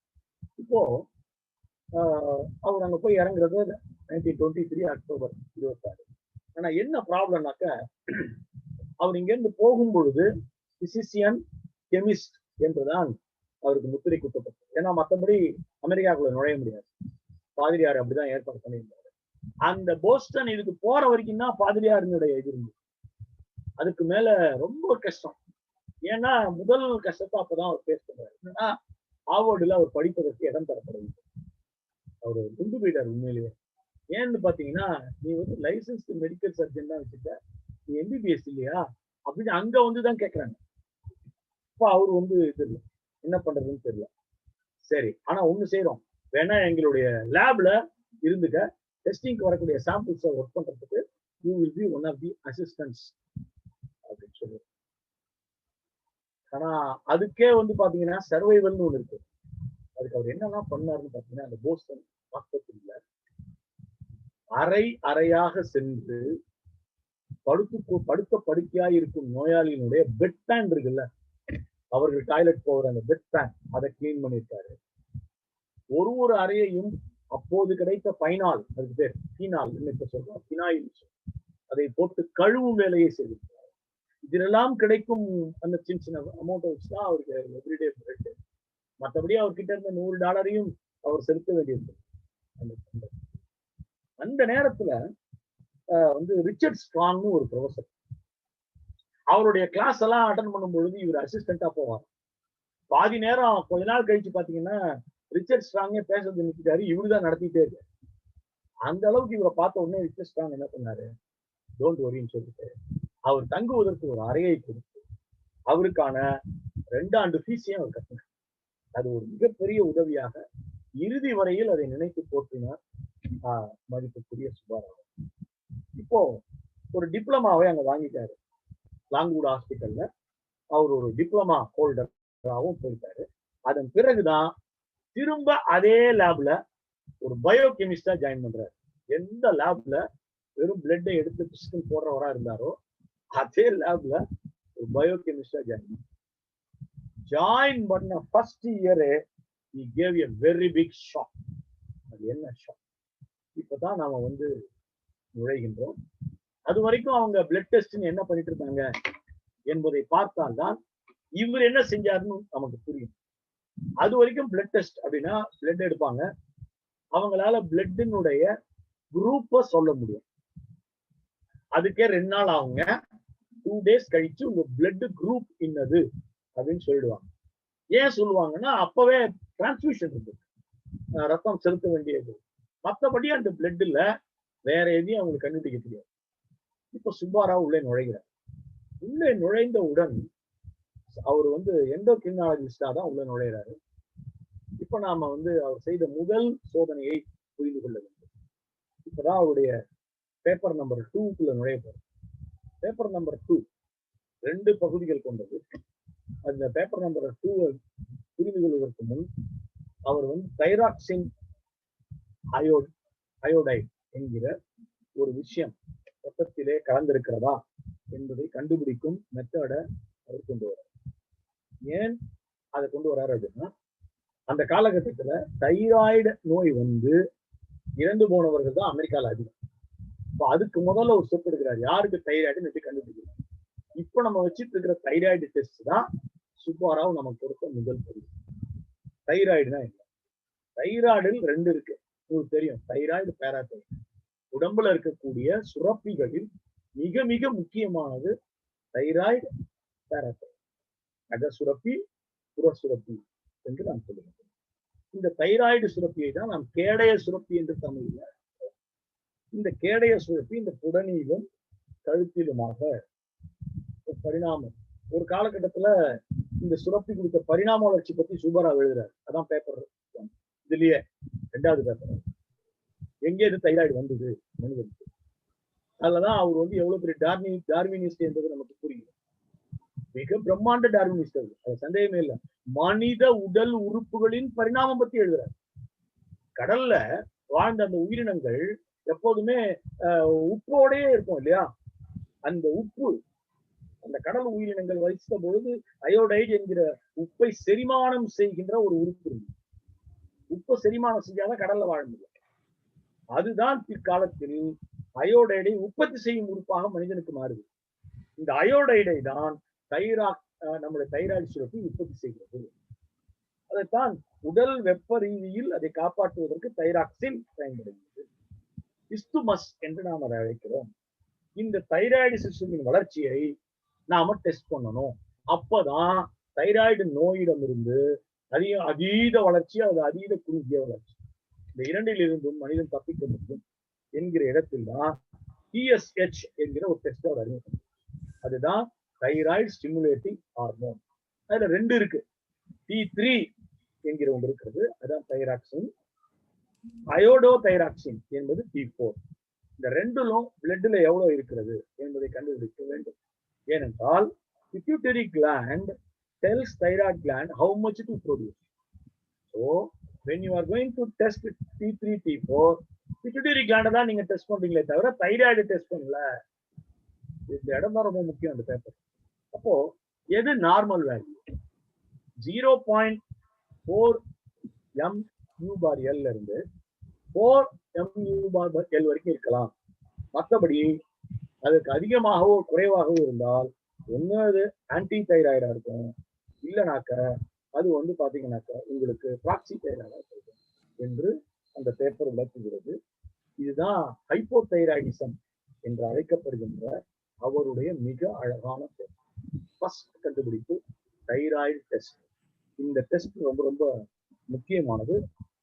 இப்போ அவர் அங்க போய் இறங்குறது 1923 அக்டோபர் 26. ஆனா என்ன ப்ராப்ளம்னாக்க, அவர் இங்கிருந்து போகும் பொழுது பிசிசியன் கெமிஸ்ட் என்றுதான் அவருக்கு முத்திரை குத்தப்பட்டது. ஏன்னா மற்றபடி அமெரிக்காக்குள்ள நுழைய முடியாது. பாதிரியார் அப்படிதான் ஏற்பாடு பண்ணியிருந்தாரு. அந்த போஸ்டன் இதுக்கு போற வரைக்கும் தான் பாதிரியாரினுடைய இது இருந்தது. அதுக்கு மேல ரொம்ப கஷ்டம். ஏன்னா முதல் கஷ்டத்தை அப்பதான் அவர் பேச பண்றாரு. என்னன்னா ஹார்வர்டுல அவர் படிப்பதற்கு இடம் தரப்படவில்லை. அவர் குண்டு போயிட்டார் உண்மையிலேயே. ஏன்னு பாத்தீங்கன்னா, நீ வந்து லைசன்ஸ்டு மெடிக்கல் சர்ஜன் தான் வச்சுட்ட, நீ எம்பிபிஎஸ் இல்லையா அப்படின்னு அங்க வந்துதான் கேட்கறாங்க. இப்போ அவர் வந்து இது இல்லை, என்ன பண்றதுன்னு தெரியல. சரி, ஆனா ஒண்ணு செய்யறோம், வேணா எங்களுடைய லேப்ல இருந்துக்க, டெஸ்டிங்க்கு வரக்கூடிய சாம்பிள்ஸை ஒர்க் பண்றதுக்கு you will be one of the assistants அப்படின்னு சொல்லி. ஆனா அதுக்கே வந்து பாத்தீங்கன்னா சர்வைவல்னு ஒண்ணு இருக்கு. அதுக்கு அவர் என்னெல்லாம் பண்ணாருன்னு பாத்தீங்கன்னா, அந்த போஸ்டன் ஆஸ்பத்திரியில அறை அறையாக சென்று படுத்த படுக்கையாய் இருக்கும் நோயாளியினுடைய பெட் பேன் இருக்குல்ல, அவர்கள் டாய்லெட் போகிற அந்த பெட் பேன், அதை கிளீன் பண்ணியிருக்காரு. ஒரு அறையையும் அப்போது கிடைத்த பைனால், அதுக்கு பேர் பீனால், இப்ப சொல்றோம் பினாயில், அதை போட்டு கழுவும் வேலையை செய்திருக்கிறார். இதெல்லாம் கிடைக்கும் அந்த சின்ன சின்ன அமௌண்ட் வச்சுதான் அவருக்கு எவ்ரிடே பிரெட். மற்றபடி அவர்கிட்ட இருந்த $100 அவர் செலுத்த வேண்டியிருந்தது. அந்த நேரத்துல வந்து ரிச்சர்ட் ஸ்ட்ராங்னு ஒரு ப்ரொஃபசர், அவருடைய கிளாஸ் எல்லாம் அட்டன் பண்ணும் பொழுது இவர் அசிஸ்டண்டா போவார். பாதி நேரம் கொஞ்ச நாள் கழிச்சு பாத்தீங்கன்னா ரிச்சர்ட் ஸ்ட்ராங்கே பேசுறது நிறுத்திட்டாரு, இவருதான் நடத்திட்டே இருக்கு. அந்த அளவுக்கு இவரை பார்த்த உடனே ரிச்சர்ட் ஸ்ட்ராங் என்ன பண்ணாரு, டோன்ட் வரின்னு சொல்லிட்டு அவர் தங்குவதற்கு ஒரு அறையை கொடுத்து அவருக்கான 2 ஆண்டு ஃபீஸையும் அவர் கட்டினார். அது ஒரு மிகப்பெரிய உதவியாக இறுதி வரையில் அதை நினைத்து போற்றினார் மதிப்புக்குரிய சுப்பாராவ். இப்போ ஒரு டிப்ளமாவை அங்க வாங்கிட்டாரு லாங்வுட் ஹாஸ்பிட்டல்ல. அவர் ஒரு டிப்ளமா ஹோல்டராகவும் போயிட்டாரு. அதன் பிறகுதான் திரும்ப அதே லேப்ல ஒரு பயோகெமிஸ்டா ஜாயின் பண்றாரு. எந்த லேப்ல வெறும் பிளட்டை எடுத்து பிஸ்கன் போடுறவரா இருந்தாரோ அதே லேப்ல ஒரு பயோகெமிஸ்டா ஜாயின் பண்ண first இயரே he gave a very big shock. அது என்ன ஷாக்? இப்பதான் நாம வந்து நுழைகின்றோம். அது வரைக்கும் அவங்க பிளட் டெஸ்ட்னு என்ன பண்ணிட்டு இருந்தாங்க என்பதை பார்த்தால்தான் இவர் என்ன செஞ்சாருன்னு நமக்கு புரியும். அது வரைக்கும் பிளட் டெஸ்ட் அப்படின்னா பிளட் எடுப்பாங்க, அவங்களால பிளட்டினுடைய குரூப்பை சொல்ல முடியும். அதுக்கே 2 நாள் ஆகுங்க. 2 days கழிச்சு உங்க பிளட் குரூப் என்னது அப்படின்னு சொல்லிடுவாங்க. ஏன் சொல்லுவாங்கன்னா அப்பவே டிரான்ஸ்மிஷன் இருக்கு, ரத்தம் செலுத்த வேண்டியது. மற்றபடி அந்த பிளட்ல வேற எதையும் அவங்களுக்கு கண்டுபிடிக்க தெரியாது. இப்ப சுப்பாராவ் உள்ளே நுழைகிறார். உள்ளே நுழைந்தவுடன் அவர் வந்து எண்டோகிரிமினாலஜிஸ்டா தான் உள்ள நுழைகிறாரு. இப்ப நாம வந்து அவர் செய்த முதல் சோதனையை புரிந்து கொள்ள வேண்டும். இப்பதான் அவருடைய பேப்பர் நம்பர் 2க்குள்ள நுழைய போறோம். பேப்பர் நம்பர் 2 2 பகுதிகள் கொண்டது. அந்த பேப்பர் நம்பர் 2 புரிந்து கொள்வதற்கு முன் அவர் வந்து தைராக்சின் அயோடைடு என்கிற ஒரு விஷயம் ரத்தத்திலே கலந்திருக்கிறதா என்பதை கண்டுபிடிக்கும் மெத்தடை அவர் கொண்டு வர்றார். ஏன் அதை கொண்டு வர்றாரு அப்படின்னா, அந்த காலகட்டத்துல தைராய்டு நோய் வந்து இறந்து போனவர்கள் தான் அமெரிக்கால அதிகம். இப்போ அதுக்கு முதல்ல ஒரு ஸ்டெப் எடுக்கிறார், யாருக்கு தைராய்டுன்னு எப்படி கண்டுபிடிக்கிறார். இப்போ நம்ம வச்சுட்டு இருக்கிற தைராய்டு டெஸ்ட் தான் சுப்பாராவ் நமக்கு கொடுத்த முதல் பதிவு. தைராய்டுனா என்ன? தைராய்டில் 2 இருக்கு, உங்களுக்கு தெரியும், தைராய்டு, பேராதைராய்டு. உடம்புல இருக்கக்கூடிய சுரப்பிகளில் மிக மிக முக்கியமானது தைராய்டு, பேராதைராய்டு. அகசுரப்பி, புறசுரப்பி என்று நாம் சொல்லுகிறோம். இந்த தைராய்டு சுரப்பியை தான் நாம் கேடய சுரப்பி என்று தமிழ்ல. இந்த கேடய சுரப்பி இந்த புடனியிலும் கழுத்திலுமாக பரிணாமம். ஒரு காலகட்டத்துல இந்த சுரப்பி குறித்த பரிணாம வளர்ச்சி பத்தி சுப்பாராவ் எழுதுறாரு. அதான் பேப்பர் இதுலயே 2வது பேப்பர். எங்கே இது தைராய்டு வந்தது மனிதனுக்கு? அதுலதான் அவர் வந்து எவ்வளவு பெரிய டார்வினிஸ்ட் என்பது நமக்கு புரியும். மிக பிரம்மாண்ட டார்வினிஸ்ட் அது சந்தேகமே இல்லை. மனித உடல் உறுப்புகளின் பரிணாமம் பத்தி எழுதுறாரு. கடல்ல வாழ்ந்த அந்த உயிரினங்கள் எப்போதுமே உப்போடே இருக்கும் இல்லையா? அந்த உப்பு, அந்த கடல் உயிரினங்கள் வசித்த பொழுது அயோடைடு என்கிற உப்பை செரிமானம் செய்கின்ற ஒரு உறுப்பு இருக்கு. உப்பை செரிமானம் செய்யாத கடல்ல வாழ முடியும். அதுதான் பிற்காலத்தில் அயோடைடை உற்பத்தி செய்யும் உறுப்பாக மனிதனுக்கு மாறுது. இந்த அயோடைடை தான் நம்முடைய தைராய்டு சுரப்பி உற்பத்தி செய்கிறது. அதைத்தான் உடல் வெப்ப ரீதியில் அதை காப்பாற்றுவதற்கு தைராக்சின் பயன்படுகிறது. இஸ்துமஸ் என்று நாம் அதை அழைக்கிறோம். இந்த தைராய்டு சிஸ்டமின் வளர்ச்சியை நாம டெஸ்ட் பண்ணணும். அப்பதான் தைராய்டு நோயிடம் இருந்து அதீத வளர்ச்சி, அது அதீத குறுகிய வளர்ச்சி, இந்த இரண்டில் இருந்தும் மனிதன் தப்பிக்க முடியும் என்கிற இடத்தில் தான் TSH என்கிற ஒரு டெஸ்ட் அவர் அறிமுகம். அதுதான் தைராய்டு ஸ்டிமுலேட்டிங் ஹார்மோன். அதுல 2 இருக்கு. T3 என்கிற ஒன்று இருக்கிறது, அதான் தைராக்சின். அயோடோ தைராக்சின் என்பது T4. இந்த 2லும் பிளட்ல எவ்வளவு இருக்கிறது என்பதை கண்டுபிடிக்க வேண்டும். ஏனென்றால் pituitary gland tells thyroid gland how much to produce. So when you are going to test T3 T4, pituitary gland தான் நீங்க டெஸ்ட் பண்றீங்களே தவிர தைராய்டு டெஸ்ட் பண்ணல. இந்த இடம் தான் ரொம்ப முக்கியம் அந்த பேப்பர். அப்போ எது நார்மல் வேல்யூ? 0.4 mu/L இருந்து 4 mu/L வரைக்கும் இருக்கலாம். மற்றபடி அதுக்கு அதிகமாகவோ குறைவாகவோ இருந்தால் ஒண்ணு அது ஆன்டி தைராய்டா இருக்கும், இல்லைனாக்க அது வந்து பாத்தீங்கன்னாக்க உங்களுக்கு ப்ராக்சி தைராய்டா இருக்கும் என்று அந்த பேப்பர் விளக்குகிறது. இதுதான் ஹைப்போதைராய்டிசம் என்று அழைக்கப்படுகின்ற அவருடைய மிக அழகான ஃபர்ஸ்ட் கண்டுபிடிப்பு, தைராய்டு டெஸ்ட். இந்த டெஸ்ட் ரொம்ப ரொம்ப முக்கியமானது.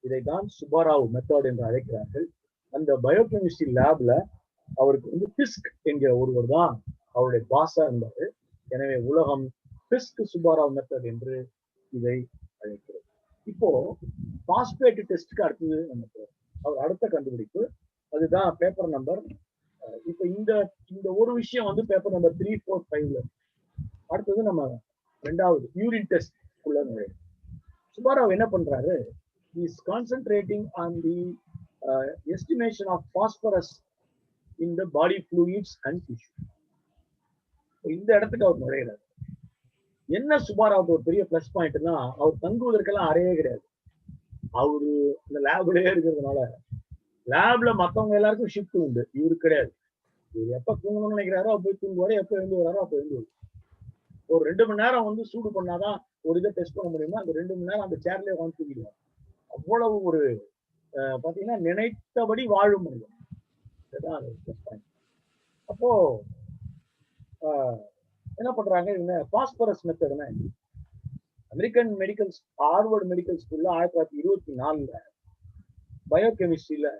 இதை தான் சுப்பாராவ் மெத்தட் என்று அழைக்கிறார்கள். அந்த பயோகெமிஸ்ட்ரி லேப்ல அவருக்கு வந்து பிஸ்க் என்கிற ஒருவர் தான் அவருடைய பாஸா இருந்தாரு. எனவே உலகம் பிஸ்க் சுப்பாராவ் மெத்தட் என்று இதை அழைக்கிறது. இப்போ பாஸ்பேட் டெஸ்ட்க்கு அடுத்தது நமக்கு அவர் அடுத்த கண்டுபிடிப்பு, அதுதான் பேப்பர் நம்பர். இப்ப இந்த ஒரு விஷயம் வந்து பேப்பர் நம்பர் 3, 4, 5ல. அடுத்தது நம்ம 2வது யூரின் டெஸ்ட் உள்ள நுழையும். சுப்பாராவ் என்ன பண்றாரு? Is concentrating on the estimation of phosphorus in the body fluids and tissue. இந்த இடத்துக்கு அவர் நுழையிறாரு. என்ன சுப்பாராவுக்கு ஒரு பெரிய பிளஸ் பாயிண்ட்னா, அவர் தங்குவதற்கெல்லாம் அறையே கிடையாது. அவரு இந்த லேப்லயே இருக்கிறதுனால லேப்ல மத்தவங்க எல்லாருக்கும் ஷிஃப்ட் உண்டு, இவருக்கு கிடையாது. இவர் எப்ப தூங்கணும்னு நினைக்கிறாரோ அப்ப போய் தூங்குவாரு, எப்ப எழுந்து வராரோ அப்ப எழுந்து வருவாரு. ஒரு 2 மணி நேரம் வந்து சூடு பண்ணாதான் ஒரு இதை டெஸ்ட் பண்ண முடியுமா? அந்த 2 மணி நேரம் அந்த சேர்லயே உட்காந்து தூங்கிடுவார். அவ்வளவு ஒரு பாத்தீங்கன்னா நினைத்தபடி வாழும் மனிதன். அப்போ என்ன பண்றாங்க இவங்க? பாஸ்பரஸ் மெத்தட்னா அமெரிக்கன் மெடிக்கல் ஹார்வர்ட் மெடிக்கல் ஸ்கூல்ல 1924 பயோகெமிஸ்ட்ரியில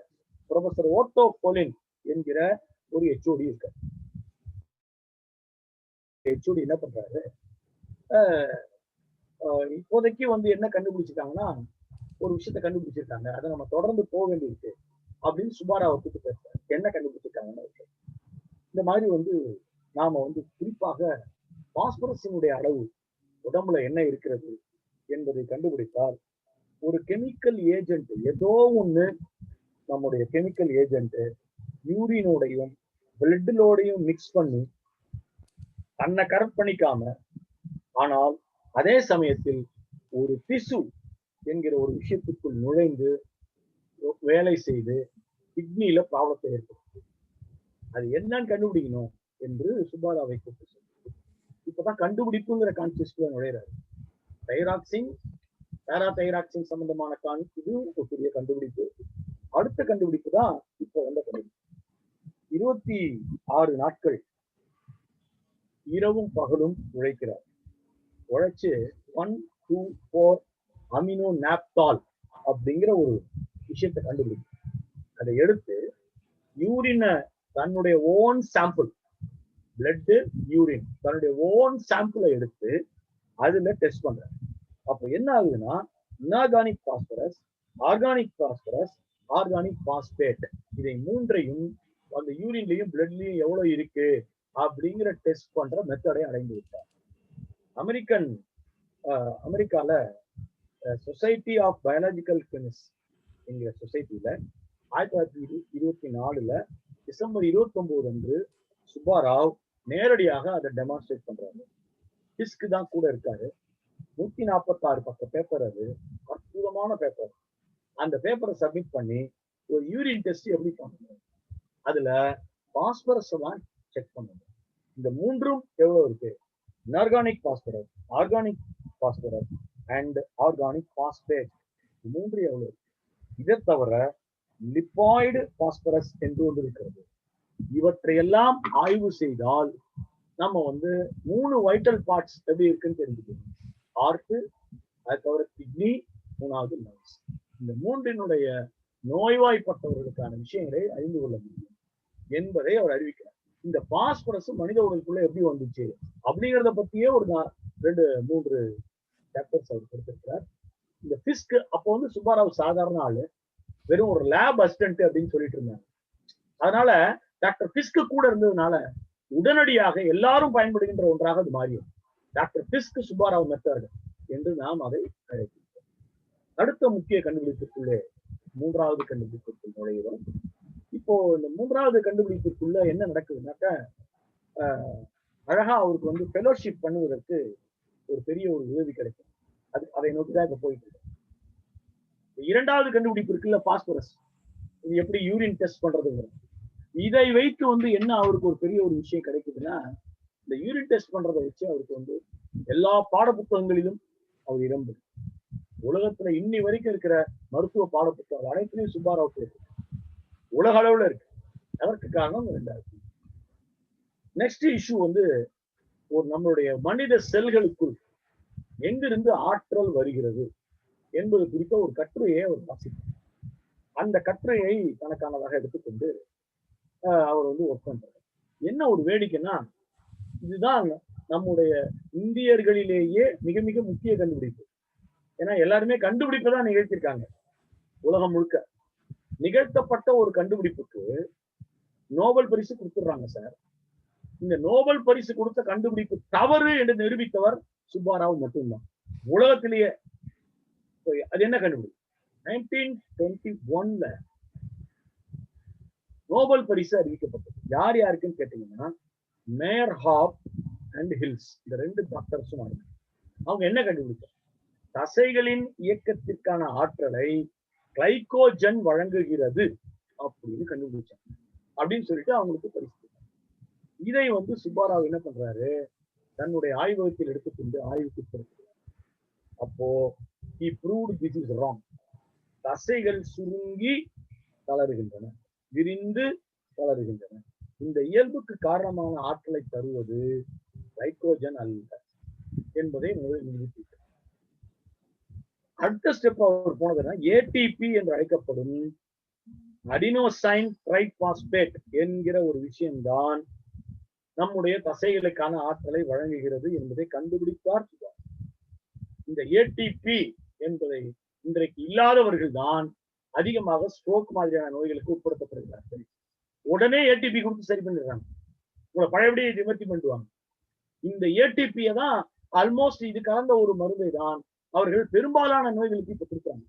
ப்ரொஃபசர் ஓட்டோ போலின் என்கிற ஒரு HOD இருக்காரு. HOD என்ன பண்றாரு? இப்போதைக்கு வந்து என்ன கண்டுபிடிச்சிருக்காங்கன்னா, ஒரு விஷயத்த கண்டுபிடிச்சிருக்காங்க, அதை நம்ம தொடர்ந்து போக வேண்டியிருக்கு அப்படின்னு சுப்பாராவை கூப்பிட்டு பேசுறாரு. என்ன கண்டுபிடிச்சிருக்காங்கன்னு. இந்த மாதிரி வந்து நாம வந்து குறிப்பாக பாஸ்பரஸினுடைய அளவு உடம்புல என்ன இருக்கிறது என்பதை கண்டுபிடித்தால், ஒரு கெமிக்கல் ஏஜென்ட் ஏதோ ஒண்ணு, நம்முடைய கெமிக்கல் ஏஜென்ட் யூரினோடையும் பிளட்லோடையும் மிக்ஸ் பண்ணி தன்னை கரெக்ட் பண்ணிக்காம, ஆனால் அதே சமயத்தில் ஒரு திசு என்கிற ஒரு விஷயத்துக்குள் நுழைந்து வேலை செய்து கிட்னியில ப்ராப்ளத்தை ஏற்படுத்தும். அது என்னன்னு கண்டுபிடிக்கணும் என்று சுப்பாராவை கூப்பிட்டு சொன்னார். இப்பதான் கண்டுபிடிப்புங்கிற கான்செப்ட்ல நுழையிறாரு. தைராக்சின், பேராதைராக்சின் சம்பந்தமான இது ஒரு பெரிய கண்டுபிடிப்பு. அடுத்த கண்டுபிடிப்பு தான் இப்போ வந்த கண்டுபிடிப்பு. 26 நாட்கள் இரவும் பகலும் உழைக்கிறார். உழைச்சு 1, 2, 4 அமினோ நாப்தால் அப்படிங்கிற ஒரு விஷயத்தை கண்டுபிடிக்கும். அதை எடுத்து யூரினை தன்னுடைய ஓன் சாம்பிள், பிளட் யூரின் தன்னுடைய ஓன் சாம்பிளை எடுத்து அதுல டெஸ்ட் பண்றாரு. அப்போ என்ன ஆகுதுன்னா, inorganic phosphorus, organic phosphorus, organic phosphate, இதை மூன்றையும் அந்த யூரின்லயும் பிளட்லயும் எவ்வளவு இருக்கு அப்படிங்கிற டெஸ்ட் பண்ற மெத்தடை அடைந்து விட்டார். அமெரிக்கால சொசைட்டி ஆஃப் பயாலஜிக்கல் கெமிஸ்ட் என்கிற சொசைட்டில 1924 டிசம்பர் 29 அன்று சுப்பாராவ் நேரடியாக அதை டெமான்ஸ்ட்ரேட் பண்றாரு. டிஸ்க் தான் கூட இருக்காரு. 146 பக்க பேப்பர், அது அற்புதமான பேப்பர். அந்த பேப்பரை சப்மிட் பண்ணி ஒரு யூரின் டெஸ்ட் எப்படி பண்ணணும், அதுல பாஸ்பரஸ் தான் செக் பண்ணணும். இந்த மூன்றும் எவ்வளவு இருக்கு, inorganic phosphorus, organic phosphorus and organic phosphate, மூன்று எவ்வளவு இருக்கு. இதை தவிர லிப்பாய்டு பாஸ்பரஸ் என்று ஒன்று இருக்கிறது. இவற்றையெல்லாம் ஆய்வு செய்தால் நம்ம 3 வைட்டல் பார்ட்ஸ் எப்படி இருக்குன்னு தெரிஞ்சுக்கணும். ஹார்ட், அது தவிர கிட்னி, 3வது லங்ஸ். இந்த மூன்றினுடைய நோய்வாய்ப்பட்டவர்களுக்கான விஷயங்களை அறிந்து கொள்ள முடியும் என்பதை அவர் அறிவிக்கிறார். இந்த பாஸ்பரஸ் மனித உடலுக்குள்ள எப்படி வந்துச்சு அப்படிங்கிறத பத்தியே ஒரு 2-3 சாப்டர்ஸ் அவர் கொடுத்திருக்கிறார். இந்த பிஸ்க் அப்போ சுப்பாராவ் சாதாரண ஆளு, வெறும் ஒரு லேப் அசிஸ்டன்ட் அப்படின்னு சொல்லிட்டு இருந்தாங்க. அதனால டாக்டர் பிஸ்க் கூட இருந்ததுனால உடனடியாக எல்லாரும் பயன்படுகின்ற ஒன்றாக அது மாறியது. டாக்டர் பிஸ்க் சுப்பாராவ் மெத்தட் என்று நாம் அதை அழைக்கிறோம். அடுத்த முக்கிய கண்டுபிடிப்புக்குள்ளே 3வது கண்டுபிடிப்புக்குள் நுழைகிறோம். இப்போ இந்த 3வது கண்டுபிடிப்புக்குள்ள என்ன நடக்குதுன்னாக்கா, அழகா அவருக்கு ஃபெலோஷிப் பண்ணுவதற்கு ஒரு பெரிய ஒரு உதவி கிடைக்கும். அதை நோக்கிதான் இப்ப போயிட்டு இருக்கு. 2வது கண்டுபிடிப்பு இருக்குல்ல, பாஸ்பரஸ், இது எப்படி யூரின் டெஸ்ட் பண்றதுங்கிறது, இதை வைத்து என்ன அவருக்கு ஒரு பெரிய ஒரு விஷயம் கிடைக்குதுன்னா, இந்த யூரின் டெஸ்ட் பண்றதை வச்சு அவருக்கு எல்லா பாட புத்தகங்களிலும் அவர் இடம்பெறும். உலகத்துல இன்னி வரைக்கும் இருக்கிற மருத்துவ பாட புத்தகங்கள் அனைத்திலையும் சுப்பாராவுக்கு இருக்கு, உலக அளவுல இருக்கு. அதற்கு காரணம் 2வது. நெக்ஸ்ட் இஷ்யூ ஒரு நம்மளுடைய மனித செல்களுக்குள் எங்கிருந்து ஆற்றல் வருகிறது என்பது குறித்த ஒரு கட்டுரையை அவர் வாசித்தார். அந்த கட்டுரையை தனக்கானதாக எடுத்துக்கொண்டு அவர் ஒர்க் பண்றாரு. என்ன ஒரு வேடிக்கைன்னா, இதுதான் நம்முடைய இந்தியர்களிலேயே மிக மிக முக்கிய கண்டுபிடிப்பு. ஏன்னா எல்லாருமே கண்டுபிடிப்பை தான் நிகழ்த்திருக்காங்க. உலகம் முழுக்க நிகழ்த்தப்பட்ட ஒரு கண்டுபிடிப்புக்கு நோபல் பரிசு கொடுத்துடுறாங்க சார். இந்த நோபல் பரிசு கொடுத்த கண்டுபிடிப்பு தவறு என்று நிரூபித்தவர் சுப்பாராவ் மட்டும்தான் உலகத்திலேயே. அது என்ன கண்டுபிடிப்பு? 1921 நோபல் பரிசு அறிவிக்கப்பட்டது. யார் யாருக்குன்னு கேட்டீங்கன்னா, மேயர் ஹாப் அண்ட் ஹில்ஸ், இந்த 2 டாக்டர்ஸும் அவங்க என்ன கண்டுபிடிச்சாங்க, தசைகளின் இயக்கத்திற்கான ஆற்றலை கிளைகோஜன் வழங்குகிறது அப்படின்னு கண்டுபிடிச்சாங்க. அப்படின்னு சொல்லிட்டு அவங்களுக்கு பரிசு. இதை சுப்பாராவ் என்ன பண்றாரு, தன்னுடைய ஆய்வகத்தில் எடுத்துக்கொண்டு ஆய்வுக்கு கொடுக்கிறார். அப்போ he proved this is wrong. தசைகள் சுருங்கி தளருகின்றன, விரிந்து தளருகின்றன. இந்த இயல்புக்கு காரணமான ஆற்றலை தருவது கிளைகோஜன் அல்ல என்பதை நிரூபித்தார். அடுத்த ஸ்டெப் அவர் போனதுன்னா, ஏடிபி என்று அழைக்கப்படும் அடினோசைன் ட்ரைபாஸ்பேட் என்கிற ஒரு விஷயம்தான் நம்முடைய தசைகளுக்கான ஆற்றலை வழங்குகிறது என்பதை கண்டுபிடித்தார். இந்த ஏடிபி என்பதை இன்றைக்கு இல்லாதவர்கள் தான் அதிகமாக ஸ்ட்ரோக் மாதிரியான நோய்களுக்கு உட்படுத்தப்படுகிறார்கள். உடனே ஏடிபி கொடுத்து சரி பண்ணிடுறாங்க, உங்களை பழையபடியே நிவர்த்தி பண்ணுவாங்க. இந்த ஏடிபியை தான் ஆல்மோஸ்ட் இது கலந்த ஒரு மருந்தை தான் அவர்கள் பெரும்பாலான நோய்களுக்கு இப்ப கொடுக்குறாங்க.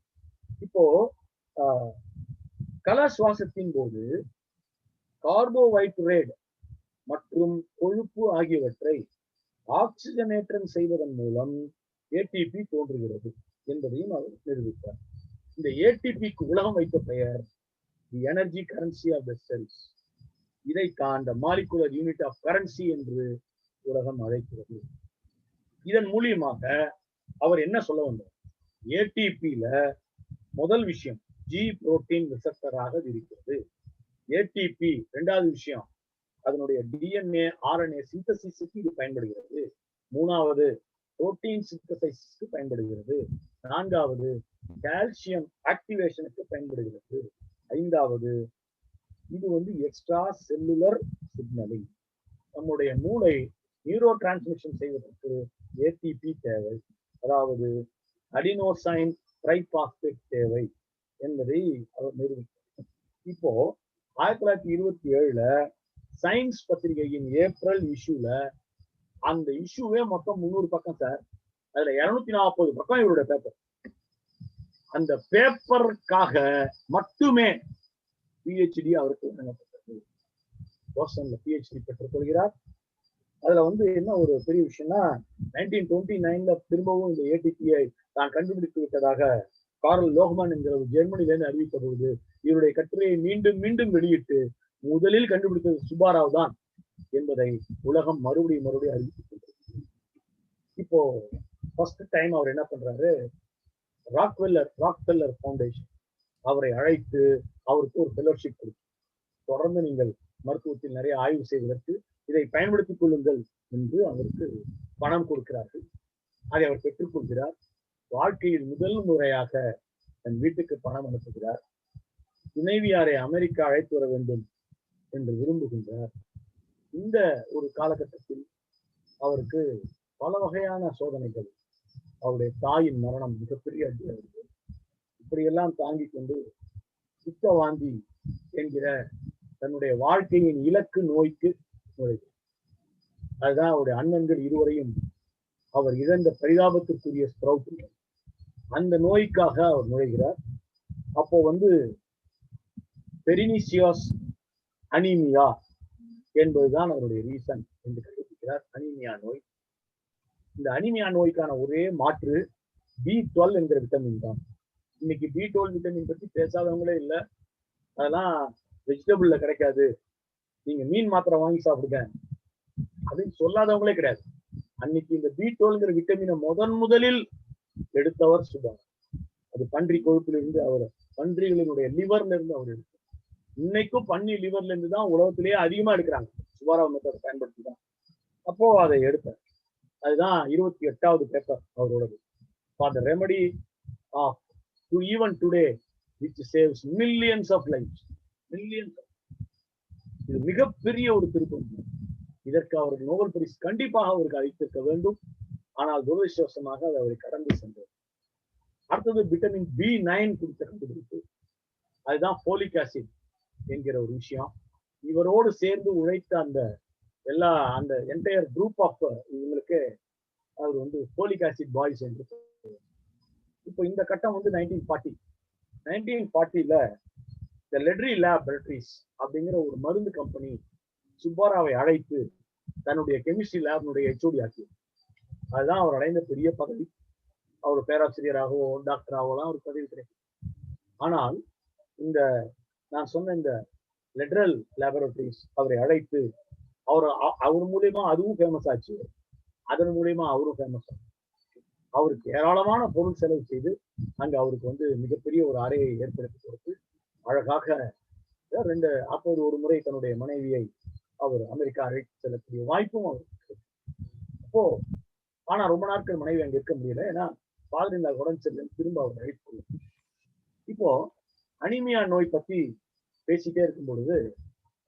இப்போ கல சுவாசத்தின் போது கார்போஹைட்ரேட் மற்றும் கொழுப்பு ஆகியவற்றை ஆக்சிஜனேற்றம் செய்வதன் மூலம் ஏடிபி தோன்றுகிறது என்பதையும் அவர் நிரூபித்தார். இந்த ஏடிபிக்கு உலகம் வைத்த பெயர் the energy currency of the cells. இதைத்தான் the molecular unit of currency என்று உலகம் அழைக்கிறது. இதன் மூலியமாக அவர் என்ன சொல்ல வந்தார், ஏடிபியில முதல் விஷயம் ஜி புரோட்டீன் ரிசெப்டராக இருக்கிறது. ஏடிபி 2வது விஷயம் அதனுடைய டிஎன்ஏ ஆர்என்ஏ சிந்தசிஸுக்கு இது பயன்படுகிறது. 3வது புரோட்டீன் சிந்தசைஸுக்கு பயன்படுகிறது. 4வது கால்சியம் ஆக்டிவேஷனுக்கு பயன்படுகிறது. 5வது இது எக்ஸ்ட்ரா செல்லுலர் சிக்னலிங். நம்முடைய மூளை நியூரோ டிரான்ஸ்மிஷன் செய்வதற்கு ஏடிபி தேவை, அதாவது அடினோசைன் ட்ரைபாஸ்பேட் தேவை என்பதை அவர் நிரூபித்தார். இப்போ 1927 சயின்ஸ் பத்திரிகையின் ஏப்ரல் இஷ்யூல, அந்த இஷ்யூவே மொத்தம் 300 பக்கம் சார். அதுல 240 பக்கம் இவருடைய பேப்பர். அந்த பேப்பருக்காக மட்டுமே பிஹெச்டி அவருக்கு வழங்கப்பட்டது. போஸ்டன்ல பிஹெச்டி பெற்றுக் கொள்கிறார். அதுல என்ன ஒரு பெரிய விஷயம்னா, 1929 திரும்பவும் இந்த ஏடிபியை தான் கண்டுபிடித்து விட்டதாக கார்ல் லோஹ்மன் என்கிற ஒரு ஜெர்மனியிலிருந்து அறிவித்த பொழுது இவருடைய கட்டுரையை மீண்டும் மீண்டும் வெளியிட்டு முதலில் கண்டுபிடித்தது சுப்பாராவ் தான் என்பதை உலகம் மறுபடியும் அறிவித்துக் கொண்டிருக்கிறது. இப்போ ஃபர்ஸ்ட் டைம் அவர் என்ன பண்றாரு, ராக்ஃபெல்லர் ஃபவுண்டேஷன் அவரை அழைத்து அவருக்கு ஒரு ஃபெலோஷிப் கொடுத்து, தொடர்ந்து நீங்கள் மருத்துவத்தில் நிறைய ஆய்வு செய்வதற்கு இதை பயன்படுத்திக் கொள்ளுங்கள் என்று அவருக்கு பணம் கொடுக்கிறார்கள். அதை அவர் பெற்றுக்கொள்கிறார். வாழ்க்கையில் முதல் முறையாக தன் வீட்டுக்கு பணம் அனுப்புகிறார். துணைவியாரை அமெரிக்கா அழைத்து வர வேண்டும் என்று விரும்புகின்றார். இந்த ஒரு காலகட்டத்தில் அவருக்கு பல வகையான சோதனைகள், அவருடைய தாயின் மரணம் மிகப்பெரிய அடி அவருக்கு. இப்படியெல்லாம் தாங்கிக் கொண்டு சுத்தவாந்தி என்கிற தன்னுடைய வாழ்க்கையின் இலக்கு நோய்க்கு நுழைகிறார். அதுதான் அவருடைய அண்ணன்கள் இருவரையும் அவர் இழந்த பரிதாபத்திற்குரிய ஸ்ப்ரவுட். அந்த நோய்க்காக அவர் நுழைகிறார். அப்போ பெரினிசியஸ் அனீமியா என்பதுதான் அவருடைய ரீசன் என்று கண்டுபிடிக்கிறார். அனீமியா நோய். இந்த அனீமியா நோய்க்கான ஒரே மாற்று B12 என்கிற விட்டமின் தான். இன்னைக்கு B12 விட்டமின் பற்றி பேசாதவங்களே இல்லை. அதெல்லாம் வெஜிடபிள்ல கிடைக்காது, நீங்க மீன் மாத்திரை வாங்கி சாப்பிடுங்க அப்படின்னு சொல்லாதவங்களே கிடையாது. அன்னைக்கு இந்த B12 விட்டமினை முதலில் எடுத்தவர் சுபாரா. அது பன்றி கொழுப்பிலிருந்து, பன்றிகளினுடைய லிவர்ல இருந்து அவர் எடுத்தார். இன்னைக்கும் பன்னி லிவர்ல இருந்து தான் உலகத்திலேயே அதிகமா எடுக்கிறாங்க, சுபாராவ் மெத்தட் பயன்படுத்தி தான். அப்போ அதை எடுத்தார். அதுதான் 28வது பேப்பர் அவரோடது. For the remedy of to even today which saves millions of lives. இது மிகப்பெரிய ஒரு திருப்பம். இதற்கு அவருக்கு நோபல் பரிசு கண்டிப்பாக அவருக்கு அளித்திருக்க வேண்டும். ஆனால் துரதிருஷ்டவசமாக அது அவரை கடந்து சென்றது. அடுத்தது விட்டமின் B9 குறித்த கண்டுபிடிப்பு. அதுதான் போலிக் ஆசிட் என்கிற ஒரு விஷயம். இவரோடு சேர்ந்து உழைத்த அந்த என்டையர் குரூப் ஆஃப் இவங்களுக்கு அவர் போலிக் ஆசிட் பாய்ஸ் என்று. இப்போ இந்த கட்டம் 1940ல இந்த லெட்ரி லேபரட்டரிஸ் அப்படிங்கிற ஒரு மருந்து கம்பெனி சுப்பாராவை அழைத்து தன்னுடைய கெமிஸ்ட்ரி லேபினுடைய HOD ஆக்கி. அதுதான் அவர் அடைந்த பெரிய பதவி. அவர் பேராசிரியராகவோ டாக்டராகவோலாம் ஒரு பதவி கிடைக்கும். ஆனால் நான் சொன்ன இந்த லெட்ரல் லேபரட்டரிஸ் அவரை அழைத்து அவர் மூலியமா அதுவும் ஃபேமஸ் ஆச்சு. அதன் மூலியமா அவரும் ஃபேமஸ் ஆச்சு. அவருக்கு ஏராளமான பொருள் செலவு செய்து அங்க அவருக்கு மிகப்பெரிய ஒரு அறையை ஏற்படுத்தி கொடுத்து அழகாக அப்போது ஒரு முறை தன்னுடைய மனைவியை அவர் அமெரிக்கா அழைத்து செல்லக்கூடிய வாய்ப்பும் அவருக்கு. அப்போ ஆனா ரொம்ப நாட்கள் மனைவி அங்க இருக்க முடியல. ஏன்னா பாதிரிந்தா உடம்பு சரியில்லை, திரும்ப அவர் அழைத்து. இப்போ அனிமியா நோய் பத்தி பேசிட்டே இருக்கும் பொழுது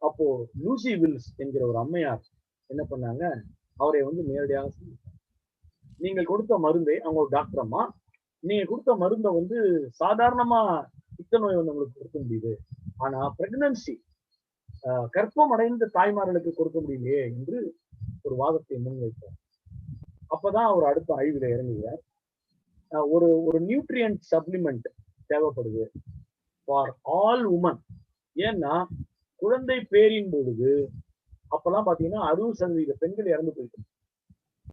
அப்போ லூசி வில்ஸ் என்கிற ஒரு அம்மையார் என்ன பண்ணாங்க, அவரை நேரடியாக சொல்லிட்டாங்க, நீங்கள் கொடுத்த மருந்தை, அவங்க ஒரு டாக்டர் அம்மா, நீங்க கொடுத்த மருந்தை சாதாரணமா பித்த நோய் உங்களுக்கு கொடுக்க முடியுது, ஆனா பிரெக்னன்சி கர்ப்பம் அடைந்த தாய்மார்களுக்கு கொடுக்க முடியலையே என்று ஒரு வாதத்தை முன்வைத்தார். அப்பதான் அவர் அடுத்த ஆய்வுல இறங்குகிறார். ஒரு நியூட்ரியன்ட் சப்ளிமெண்ட் தேவைப்படுது ஃபார் ஆல் உமன். ஏன்னா குழந்தை பேரின் பொழுது அப்பெல்லாம் பாத்தீங்கன்னா 60% பெண்கள் இறந்து போயிட்டு,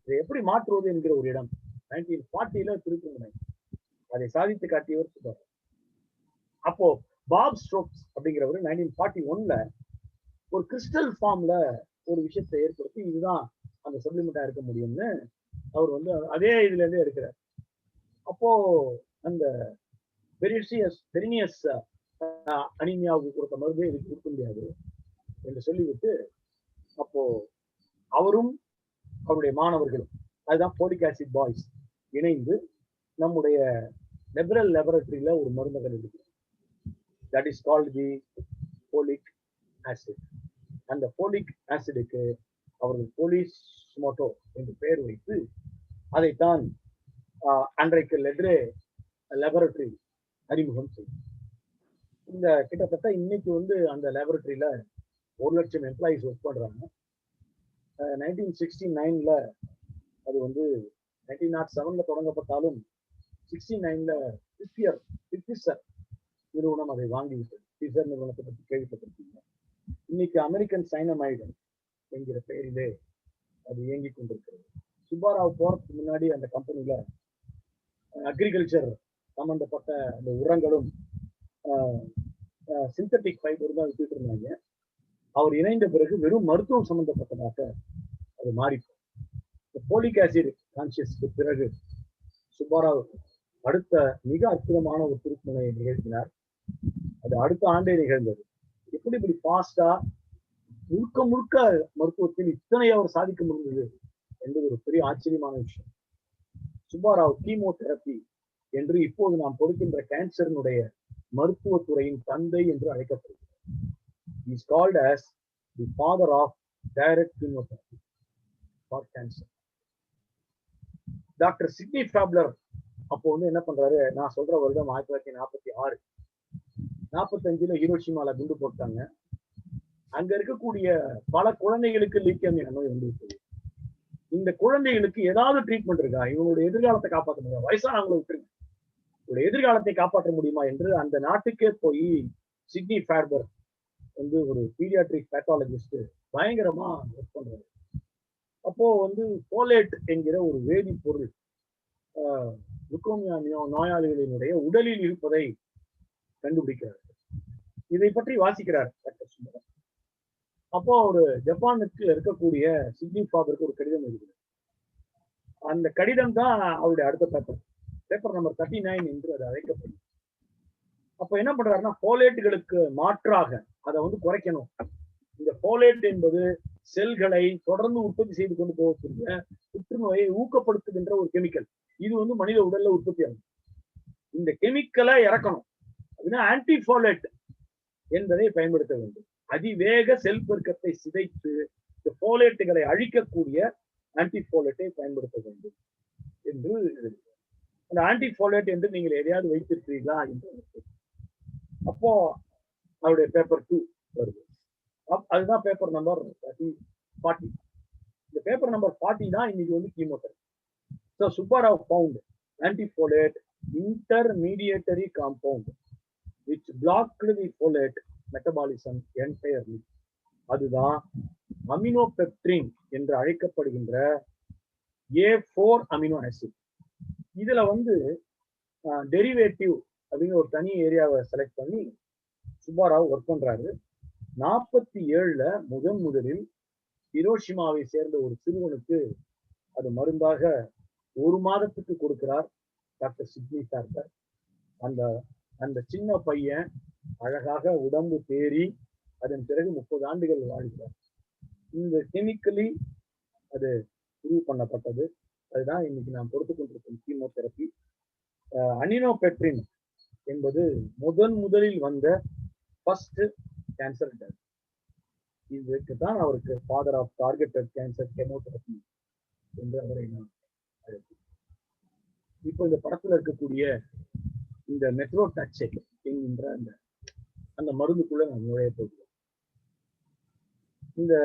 இதை எப்படி மாற்றுவது என்கிற ஒரு இடம் 1940ல திருப்பி அதை சாதித்து காட்டியவர் சுபாரா. அப்போ பாப் ஸ்ட்ரோக்ஸ் அப்படிங்கிறவர் 1941ல ஒரு கிறிஸ்டல் ஃபார்ம்ல ஒரு விஷயத்தை ஏற்படுத்தி இதுதான் அந்த சப்ளிமெண்டா இருக்க முடியும்னு அவர் அதே இதுல இருந்தே எடுக்கிறார். அப்போ அந்த பெரினியஸ் அனீமியாவுக்கு கொடுத்த மருந்து இதுக்கு கொடுக்க முடியாது என்று சொல்லிவிட்டு, அப்போ அவரும் அவருடைய மாணவர்களும், அதுதான் போலிக் ஆசிட் பாய்ஸ், இணைந்து நம்முடைய லெபரல் லேபரட்டரியில ஒரு மருந்து கண்டுபிடிக்கிறார். That is called the folic acid. அந்த போலிக் ஆசிடுக்கு அவர்கள் போலிஸ் மோட்டோ என்று பெயர் வைத்து அதைத்தான் அன்றைக்கு லெட்ரே லேபரட்டரி அறிமுகம் செய்யும். இந்த கிட்டத்தட்ட இன்னைக்கு வந்து அந்த லேபரட்டரியில 1,00,000 எம்ப்ளாயிஸ் ஒர்க் பண்றாங்க. 1969ல அது வந்து 1907ல தொடங்கப்பட்டாலும் 69ல பிஃபிசர் நிறுவனம் அதை வாங்கிவிட்டது. பிஃபிசர் நிறுவனத்தை பற்றி கேள்விப்பட்டிருக்கீங்க. இன்னைக்கு அமெரிக்கன் சைனமைடு என்கிற பெயரிலே அது இயங்கிக் கொண்டிருக்கிறது. சுப்பாராவ் போறதுக்கு முன்னாடி அந்த கம்பெனில அக்ரிகல்ச்சர் சம்பந்தப்பட்ட அந்த உரங்களும் சிந்தட்டிக் ஃபைபர் தான் வித்துட்டு இருந்தாங்க. அவர் இணைந்த பிறகு வெறும் மருத்துவம் சம்பந்தப்பட்டதாக அது மாறிப்போம். போலிக் ஆசிட் கான்சியஸ்க்கு பிறகு சுப்பாராவ் அடுத்த மிக அற்புதமான ஒரு திருப்புமுனையை நிகழ்த்தினார். அது அடுத்த ஆண்டே நிகழ்ந்தது. இப்படி ஃபாஸ்டா முழுக்க முழுக்க மருத்துவத்தில் இத்தனை அவர் சாதிக்க முடிந்தது என்பது ஒரு பெரிய ஆச்சரியமான விஷயம். சுப்பாராவ் கீமோதெரப்பி என்று இப்போது நாம் கொடுக்கின்ற கேன்சரினுடைய மருத்துவத்துறையின் தந்தை என்று அழைக்கப்படுகிறார். He is called as the father of direct chemotherapy for cancer. Doctor Sidney Farber அப்போ வந்து என்ன பண்றாரு, நான் சொல்ற வருடம் 1946, 45ல ஹிரோஷிமால குண்டு போட்டாங்க. அங்க இருக்கக்கூடிய பல குழந்தைகளுக்கு லீக்கேமியா நோய் வந்துவிட்டது. இந்த குழந்தைகளுக்கு ஏதாவது ட்ரீட்மெண்ட் இருக்கா, இவங்களுடைய எதிர்காலத்தை காப்பாற்ற முடியுமா, வயசானவங்களை விட்டுருங்க, இவங்களுடைய எதிர்காலத்தை காப்பாற்ற முடியுமா என்று அந்த நாட்டுக்கே போய் சிட்னி ஃபாப்லர் வந்து ஒரு பீடியாட்ரிக் பேத்தாலஜிஸ்ட் பயங்கரமா ஒர்க் பண்றாரு. அப்போ வந்து போலேட் என்கிற ஒரு வேதிப்பொருள் லுக்கோமியா நோயாளிகளினுடைய உடலில் இருப்பதை கண்டுபிடிக்கிறார். இதை பற்றி வாசிக்கிறார் டாக்டர் சுந்தரம். அப்போ ஒரு ஜப்பானுக்கு இருக்கக்கூடிய சிட்னி ஃபாபருக்கு ஒரு கடிதம் எழுதுகிறார். அந்த கடிதம் தான் அவருடைய அடுத்த பேப்பர் நம்பர் 39 என்று அது அழைக்கப்படும். அப்ப என்ன பண்றாருன்னா, போலேட்டுகளுக்கு மாற்றாக அதை வந்து குறைக்கணும். இந்த போலேட் என்பது செல்களை தொடர்ந்து உற்பத்தி செய்து கொண்டு போகக்கூடிய புற்றுநோயை ஊக்கப்படுத்துகின்ற ஒரு கெமிக்கல். இது வந்து மனித உடல்ல உற்பத்தி ஆகும். இந்த கெமிக்கலை இறக்கணும் அப்படின்னா ஆன்டிபோலேட் என்பதை பயன்படுத்த வேண்டும். அதிவேக செல் பெருக்கத்தை சிதைத்து இந்த போலேட்டுகளை அழிக்கக்கூடிய ஆன்டிபோலேட்டை பயன்படுத்த வேண்டும் என்று எழுதுகிறார். அந்த ஆன்டிபோலேட் என்று நீங்கள் எதையாவது வைத்திருக்கிறீர்களா என்று அப்போ அவருடைய பேப்பர் 2 வருது. அதுதான் பேப்பர் நம்பர் 40. இந்த பேப்பர் நம்பர் 40 தான் இன்னைக்கு வந்து chemotherapy. So Subbarao found antifolate intermediary compound which blocked the folate metabolism entirely. அதுதான் அமினோபெப்டின் என்று அழைக்கப்படுகின்ற A4 அமினோ ஆசிட். இதுல வந்து டெரிவேட்டிவ் அப்படின்னு ஒரு தனி ஏரியாவை செலக்ட் பண்ணி சுப்பாராவ் ஒர்க் பண்றாரு. 47ல முதலில் ஹிரோஷிமாவை சேர்ந்த ஒரு சிறுவனுக்கு அது மருந்தாக 1 மாதத்துக்கு கொடுக்கிறார் டாக்டர் சிட்னி ஃபாப்லர். அந்த சின்ன பையன் அழகாக உடம்பு தேறி அதன் பிறகு 30 ஆண்டுகள் வாழ்கிறார். இந்த கெமிக்கலி அது ப்ரூவ் பண்ணப்பட்டது. அதுதான் இன்னைக்கு நாம் கொடுத்து கொண்டிருக்கும் கீமோதெரபி. அனினோபெட்ரின் என்பது முதலில் வந்த ஃபர்ஸ்ட் கேன்சர் ட்ரக். இதுக்கு தான் அவருக்கு ஃபாதர் ஆஃப் டார்கெட்டட் கேன்சர் கெமோதெரபி என்று அவரை நான் அழைத்தேன். இப்போ இந்த படத்துல இருக்கக்கூடிய இந்த மெட்ரோடாக்சைட் என்கின்ற அந்த மருந்துக்குள்ள நான் நுழைய போகிறேன். இந்த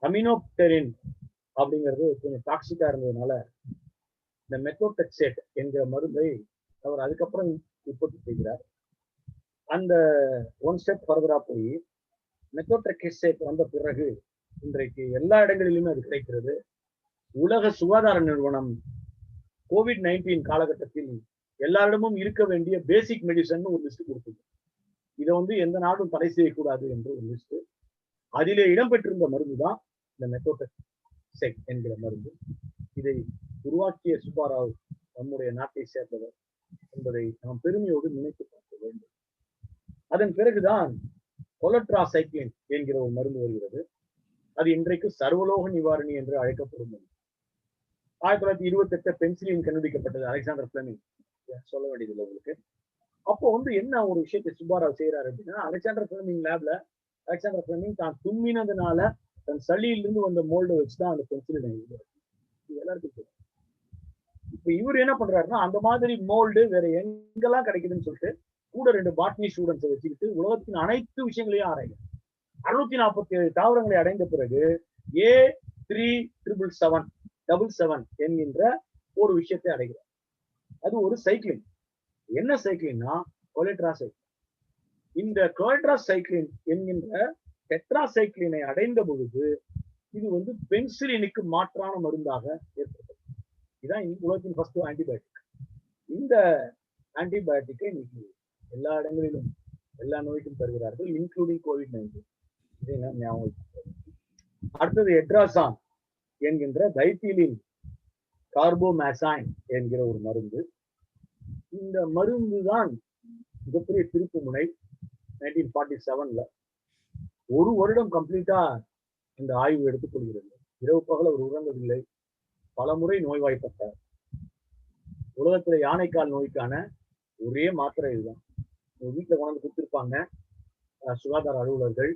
அமினோபெரின் அப்படிங்கிறது கொஞ்சம் டாக்ஸிக்கா இருந்ததுனால இந்த மெட்ரோடாக்சைட் என்கிற மருந்தை அவர் அதுக்கப்புறம் உற்பத்தி செய்கிறார். அந்த 1 ஸ்டெப் ஃபர்தரா போய் மெட்ரோடாக்சைட் வந்த பிறகு இன்றைக்கு எல்லா இடங்களிலுமே அது கிடைக்கிறது. உலக சுகாதார நிறுவனம் COVID-19 காலகட்டத்தில் எல்லாரிடமும் இருக்க வேண்டிய பேசிக் மெடிசன் ஒரு லிஸ்ட் கொடுத்தது. இதை வந்து எந்த நாடும் தடை செய்யக்கூடாது என்று ஒரு லிஸ்ட். அதிலே இடம்பெற்றிருந்த மருந்து தான் இந்த மெட்ரோடாக்சைட் என்கிற மருந்து. இதை உருவாக்கிய சுப்பாராவ் நம்முடைய நாட்டை சேர்ந்தவர் என்பதை நாம் பெருமையோடு நினைத்து பார்க்க வேண்டும். அதன் பிறகுதான் கொலட்ராசைக்ளின் என்கிற ஒரு மருந்து வருகிறது. அது இன்றைக்கு சர்வலோக நிவாரணி என்று அழைக்கப்படும். 1928 பென்சிலின் கண்டுபிடிக்கப்பட்டது அலெக்சாண்டர் பிளெமிங். சொல்ல வேண்டியதில்லை உங்களுக்கு. அப்போ வந்து என்ன ஒரு விஷயத்தை சுப்பாராவ் செய்யறாரு அப்படின்னா, அலெக்சாண்டர் பிளெமிங் லேப்ல அலெக்சாண்டர் பிளெமிங் தான் தும்மினதுனால தன் சளியிலிருந்து வந்த மோல்டை வச்சுதான் அந்த பென்சிலினை எல்லாருக்கும். இப்ப இவர் என்ன பண்றாருன்னா, அந்த மாதிரி மோல்டு வேற எங்கெல்லாம் கிடைக்குதுன்னு சொல்லிட்டு கூட 2 பாட்னி ஸ்டூடெண்ட்ஸை வச்சுக்கிட்டு உலகத்தின் அனைத்து விஷயங்களையும் ஆராய்கிறார். 647 தாவரங்களை அடைந்த பிறகு A3777 என்கின்ற ஒரு விஷயத்தை அடைகிறார். அது ஒரு சைக்கிளின். என்ன சைக்கிளின்னா கொலெட்ரா சைக்கிள். இந்த கொலெட்ரா சைக்கிளின் என்கின்ற டெட்ரா சைக்கிளினை அடைந்த பொழுது இது வந்து பென்சிலினுக்கு மாற்றான மருந்தாக ஏற்பட்டது. இதுதான் உலகத்தின் ஃபர்ஸ்ட் ஆன்டிபயோட்டிக். இந்த ஆன்டிபயோட்டிக்கை இன்னைக்கு எல்லா இடங்களிலும் எல்லா நோய்க்கும் தருகிறார்கள், இன்க்ளூடிங் COVID-19. இதை நாம் ஞாபகம். அடுத்தது எட்ராசான் என்கின்ற தைத்தீலின் கார்போமேசைன் என்கிற ஒரு மருந்து. இந்த மருந்து தான் மிகப்பெரிய திருப்பு முனை. 1947ல ஒரு வருடம் கம்ப்ளீட்டா இந்த ஆய்வு எடுத்துக்கொள்கிறது. இரவு பகல் அவர் உறங்கவில்லை, பல முறை நோய்வாய்ப்பட்டார். உலகத்துல யானைக்கால் நோய்க்கான ஒரே மாத்திரை இதுதான். வீட்டுல கொண்டாந்து கொடுத்துருப்பாங்க சுகாதார அலுவலர்கள்,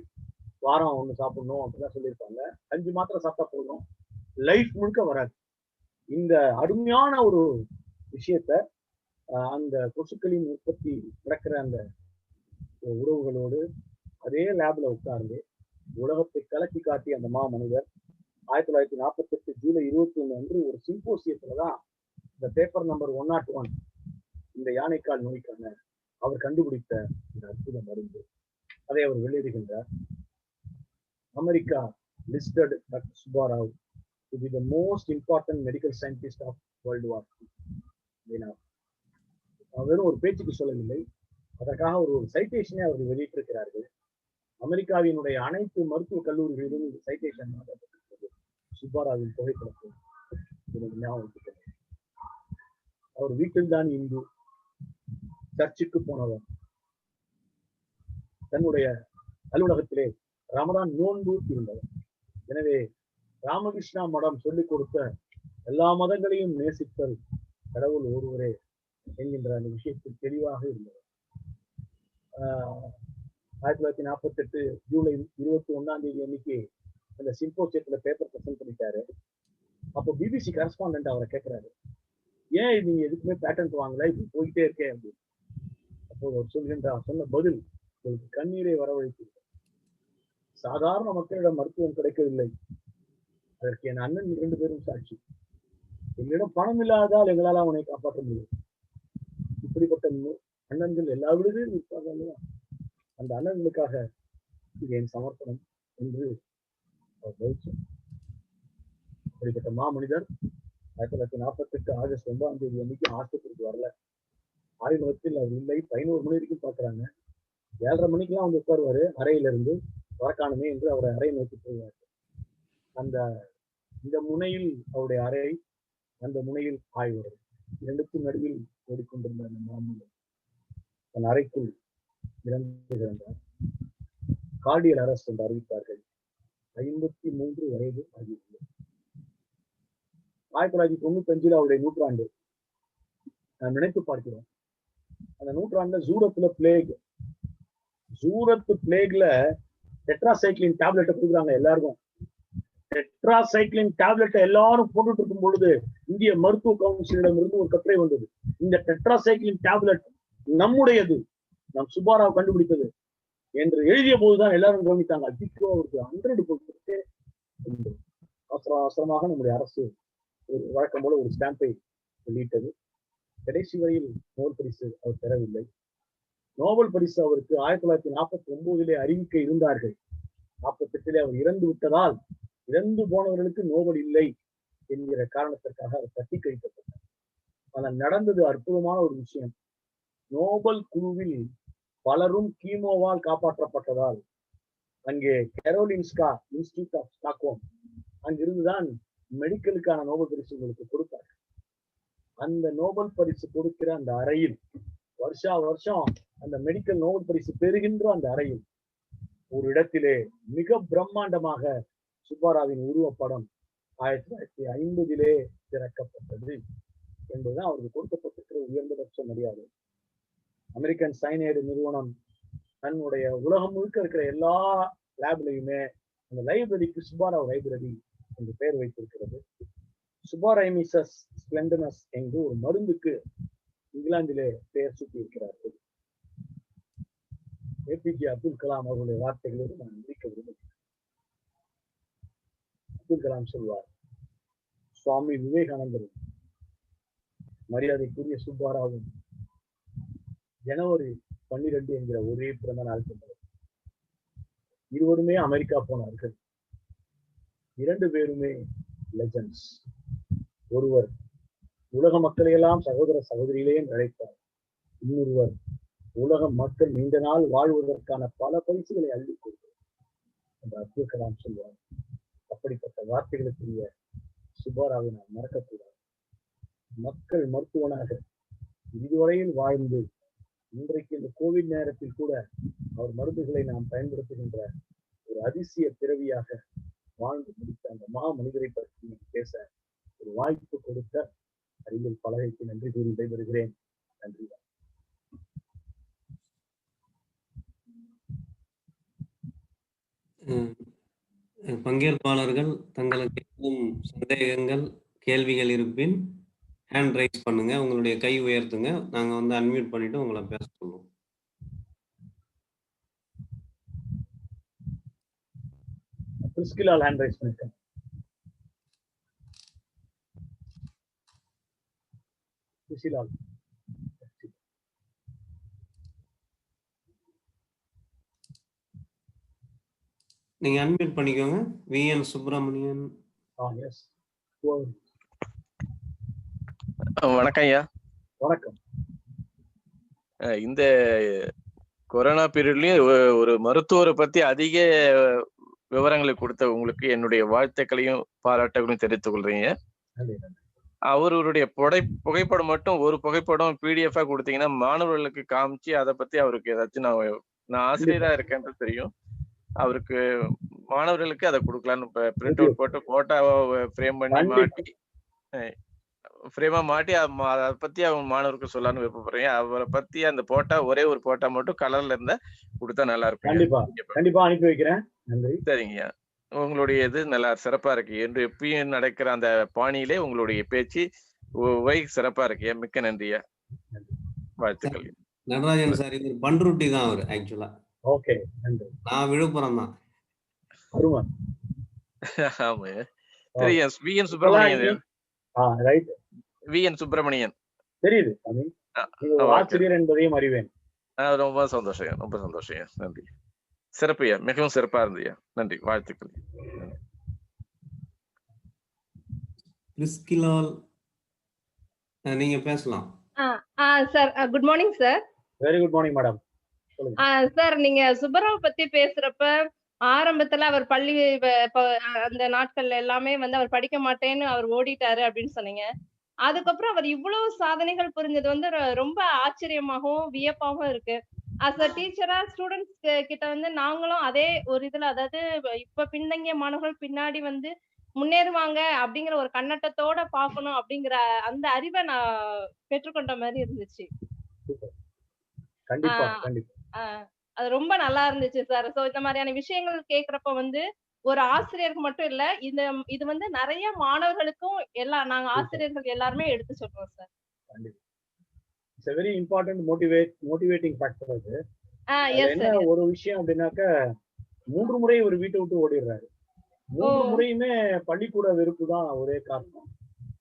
வாரம் ஒண்ணு சாப்பிடணும் அப்படிதான் சொல்லியிருப்பாங்க. 5 மாத்திரை சாப்பிட்டா போதும், லைஃப் முழுக்க வராது. இந்த அருமையான ஒரு விஷயத்த அந்த கொசுக்களின் உற்பத்தி நடக்கிற அந்த உறவுகளோடு அதே லேப்ல உட்கார்ந்து உலகத்தை கலக்கி காட்டிய அந்த மனிதர் 1948 ஜூலை 21 அன்று ஒரு சிம்போசியத்துலதான் இந்த பேப்பர் நம்பர் 101 இந்த யானைக்கால் நோய்க்கான அவர் கண்டுபிடித்த இந்த அற்புத மருந்து, அதை அவர் வெளியிடுகின்றார். America listed Dr. Subbarao to be the most important medical scientist of World War II. வெறும் ஒரு பேச்சுக்கு சொல்லவில்லை, அதற்காக ஒரு சைட்டேஷனே அவர்கள் வெளியிட்டிருக்கிறார்கள். அமெரிக்காவினுடைய அனைத்து மருத்துவ கல்லூரிகளிலும் இந்த சைட்டேஷன் சுப்பாராவின் புகைப்படத்தை ஞாபகம். அவர் வீட்டில் தான் இந்து, சர்ச்சுக்கு போனவர், தன்னுடைய அலுவலகத்திலே ரமதான் நோன்பு இருந்தவர். எனவே ராமகிருஷ்ணா மடம் சொல்லிக் கொடுத்த எல்லா மதங்களையும் நேசித்தல் கடவுள் ஒருவரே என்கின்ற அந்த விஷயத்தில் தெளிவாக இருந்தவர். 1948 ஜூலை 21 அன்னைக்கு அந்த சிம்போசியத்துல பேப்பர் பிரசன்ட் பண்ணிட்டாரு. அப்போ பிபிசி கரஸ்பாண்டன்ட் அவரை கேட்கிறாரு, ஏன் நீங்க எதுக்குமே பேட்டன்ட் வாங்கல, இப்படி போயிட்டே இருக்கேன் அப்படின்னு. அப்போது அவர் சொல்கின்றார், சொன்ன பதில் உங்களுக்கு கண்ணீரை வரவழைத்து, சாதாரண மக்களிடம் மருத்துவம் கிடைக்கவில்லை, அதற்கு என் அண்ணன் 2 பேரும் சாட்சி. எங்களிடம் பணம் இல்லாதால் எங்களால் அவனை காப்பாற்ற முடியும். இப்படிப்பட்ட அண்ணன்கள் எல்லா விடுதியும் இருப்பாங்க இல்லையா, அந்த அண்ணன்களுக்காக இது என் சமர்ப்பணம் என்று அவர் பதில். அப்படிப்பட்ட மாமனிதர் 1948 ஆகஸ்ட் 9 அன்னைக்கு ஆஸ்பத்திரிக்கு வரல. ஆய்வகத்தில் அவர் இல்லை. 11 மணி வரைக்கும் பார்க்குறாங்க. 7:30 மணிக்கெல்லாம் வந்து உட்காருவாரு அறையில இருந்து, வரக்காணுமே என்று அவரை அறையை நோக்கி போவார். இந்த முனையில் அவருடைய அறை, அந்த முனையில் ஆய்வகம், 2க்கும் நடுவில் ஓடிக்கொண்டிருந்த அந்த மாமனிதர் தன் அறைக்குள் இறந்து கிடந்தார். கார்டியல் அரெஸ்ட் என்று அறிவித்தார்கள். 53 வயது ஆகியுள்ளது. 1995 அவருடைய நூற்றாண்டு நான் நினைத்து பார்க்கிறோம். அந்த நூற்றாண்டுல ஜூரத்து பிளேக்ல டெட்ராசைக்ளின் டேப்லெட்டை கொடுக்குறாங்க எல்லாருக்கும். டெட்ராசைக்ளின் டேப்லெட்டை எல்லாரும் போட்டுட்டு இருக்கும் பொழுது இந்திய மருத்துவ கவுன்சிலிடம் இருந்து ஒரு கட்டுரை வந்தது. இந்த டெட்ராசைக்ளின் டேப்லெட் நம்முடையது, நம் சுப்பாராவ் கண்டுபிடித்தது என்று எழுதிய போதுதான் எல்லாரும் கவனித்தாங்க. அதிகோ அவருக்கு 100 கொடுத்துட்டு அவசரமாக நம்முடைய அரசு ஒரு வழக்கம் போல ஒரு ஸ்டாம்பை வெளியிட்டது. கடைசி வரையில் நோபல் பரிசு அவர் பெறவில்லை. நோபல் பரிசு அவருக்கு 1949 அறிவிக்க இருந்தார்கள். 48 அவர் இறந்து விட்டதால் இறந்து போனவர்களுக்கு நோபல் இல்லை என்கிற காரணத்திற்காக அவர் தட்டி கழிக்கப்பட்டார். ஆனால் நடந்தது அற்புதமான ஒரு விஷயம். நோபல் குழுவில் பலரும் கீமோவால் காப்பாற்றப்பட்டதால் அங்கே கரோலின்ஸ்கா இன்ஸ்டிடியூட் ஆஃப் ஸ்டாக்ஹோம் அங்கிருந்துதான் மெடிக்கலுக்கான நோபல் பரிசு உங்களுக்கு கொடுத்தார். அந்த நோபல் பரிசு கொடுக்கிற அந்த அறையில் வருஷா வருஷம் அந்த மெடிக்கல் நோபல் பரிசு பெறுகின்ற அந்த அறையில் ஒரு இடத்திலே மிக பிரம்மாண்டமாக சுப்பாராவின் உருவப்படம் 1950 திறக்கப்பட்டது என்பதுதான் அவருக்கு கொடுக்கப்பட்டிருக்கிற உயர்ந்தபட்ச மரியாதை. அமெரிக்கன் சைனைடு நிறுவனம் தன்னுடைய உலகம் முழுக்க இருக்கிற எல்லா லேப்லையுமே அந்த லைப்ரரிக்கு சுப்பாராவ் லைப்ரரி என்று பெயர் வைத்திருக்கிறது. சுப்பாரைமிசஸ் ஸ்ப்ளெண்டனஸ் என்று ஒரு மருந்துக்கு இங்கிலாந்திலே பெயர் சூட்டி இருக்கிறார்கள். ஏபிஜே அப்துல் கலாம் அவர்களுடைய வார்த்தைகளோடு நான் முடிக்க விரும்புகிறேன். அப்துல் கலாம் சொல்வார், சுவாமி விவேகானந்தரும் மரியாதைக்குரிய சுப்பாராவும் ஜனவரி 12 என்கிற ஒரே பிறந்த நாள் கொண்டவர். இருவருமே அமெரிக்கா போனார்கள். 2 பேருமே லெஜண்ட்ஸ். ஒருவர் உலக மக்களை எல்லாம் சகோதர சகோதரிகளே அழைத்தார். இன்னொருவர் உலக மக்கள் நீண்ட நாள் வாழ்வதற்கான பல பரிசுகளை அள்ளி கொடுத்தார் என்று அப்துல் கலாம் சொல்வார். அப்படிப்பட்ட வார்த்தைகளுக்குரிய சுப்பாராவை நாம் மறக்கக்கூடாது. மக்கள் மருத்துவனாக இதுவரையில் வாழ்ந்து இன்றைக்கு இந்த கோவிட் நேரத்தில் கூட அவர் மருந்துகளை நாம் பயன்படுத்துகின்ற ஒரு அதிசய பிறவியாக வாழ்ந்து முடித்த அந்த மனிதரை பற்றி பேச ஒரு வாய்ப்பு கொடுத்த அறிவியல் பலகைக்கு நன்றி கூறி விடைபெறுகிறேன். நன்றி. பங்கேற்பாளர்கள் தங்களுக்கு ஏதும் சந்தேகங்கள் கேள்விகள் இருப்பின் ஹேண்ட் ரைஸ் பண்ணுங்க, உங்களுடைய கை உயர்த்துங்க, நாங்க வந்து அன்மியூட் பண்ணிட்டு உங்களை பேச சொல்லுவோம். பிரிஸ்கிலால் ஹேண்ட் ரைஸ் பண்ணிருக்கேன். பிரிஸ்கிலால் நீங்க அன்மியூட் பண்ணிக்கோங்க. விஎன் சுப்பிரமணியன். எஸ். வணக்கம் ஐயா. வணக்கம். இந்த கொரோனா பீரியட்லயும் ஒரு மருத்துவரை பத்தி அதிக விவரங்களை கொடுத்த உங்களுக்கு என்னுடைய வாழ்த்துக்களையும் பாராட்டுகளையும் தெரிவித்துக் கொள்றீங்க. அவருடைய புகைப்படம் மட்டும் ஒரு புகைப்படம் PDF-ஆ கொடுத்தீங்கன்னா மாணவர்களுக்கு காமிச்சு அதை பத்தி அவருக்கு ஏதாச்சும் நான் ஆசிரியரா இருக்கேன்னு தெரியும், அவருக்கு மாணவர்களுக்கு அதை கொடுக்கலான்னு பிரிண்ட் அவுட் போட்டு போட்டோவை ஃப்ரேம் பண்ணி மாட்டி அதை பத்தி அவங்க மாணவருக்கு சொல்லலாம்னு விருப்பப்படுறீங்க. அவரை பத்தி அந்த போட்டா ஒரே ஒரு போட்டா மட்டும் கலர்ல இருந்தா கொடுத்தா நல்லா இருக்கும். கண்டிப்பா அனுப்பி வைக்கிறேன். நன்றி. சரிங்க. உங்களுடைய இது நல்லா சிறப்பா இருக்கு என்று எப்பயும் நடக்கிற அந்த பாணியிலே உங்களுடைய பேச்சு சிறப்பா இருக்கு. மிக்க நன்றியா. வாழ்த்துக்கள். நடராஜன் சார் இது பண்ருட்டி தான் அவர் ஆக்சுவலா. ஓகே, நன்றி. நான் விழுப்புரம் தான். ஆமா தெரியும். VN Subramanian. Right. VN Subramanian தெரியுது. ஆசிரியர் என்பதையும் அறிவேன். ரொம்ப சந்தோஷம், ரொம்ப சந்தோஷம். நன்றி. சிறப்பையா, மிகவும் சிறப்பா இருந்தியா. நன்றி, வாழ்த்துக்கள். பிரிஸ்கிலால் நீங்க பேசலாம். Sir good morning sir. Very good morning madam. Sir நீங்க சுப்பராவ் பத்தி பேசுறப்ப ஆரம்பத்துல அவர் பள்ளி அந்த நாட்கள்ல எல்லாமே வந்து அவர் படிக்க மாட்டேன்னு அவர் ஓடிட்டாரு அப்படின்னு சொன்னீங்க. அதுக்கப்புறம் அவர் இவ்வளவு சாதனைகள் புரிஞ்சது வந்து ரொம்ப ஆச்சரியமாகவும் வியப்பாகவும் இருக்கு. அஸ் அ டீச்சரா ஸ்டூடெண்ட்ஸ் கிட்ட வந்து நாங்களும் அதே ஒரு இதுல, அதாவது இப்ப பின்தங்கிய மாணவர்கள் பின்னாடி வந்து முன்னேறுவாங்க அப்படிங்கிற ஒரு கண்ணோட்டத்தோட பாக்கணும் அப்படிங்கிற அந்த அறிவை நான் பெற்றுக்கொண்ட மாதிரி இருந்துச்சு. அது ரொம்ப நல்லா இருந்துச்சு சார். சோ இந்த மாதிரியான விஷயங்கள் கேக்குறப்ப வந்து ஒரு ஆசிரியருக்கு மட்டும் இல்ல, இது வந்து நிறைய மாணவர்களுக்கும் நாங்க ஆசிரியர்கள் எல்லாருமே எடுத்து சொல்றோம் sir. It's a very important motivating factor. அது என்ன ஒரு விஷயம் அப்படின்னாக்க 3 முறை ஒரு வீட்டை விட்டு ஓடிடுறாரு. 3 முறையுமே பள்ளிக்கூட வெறுப்பு தான் ஒரே காரணம்.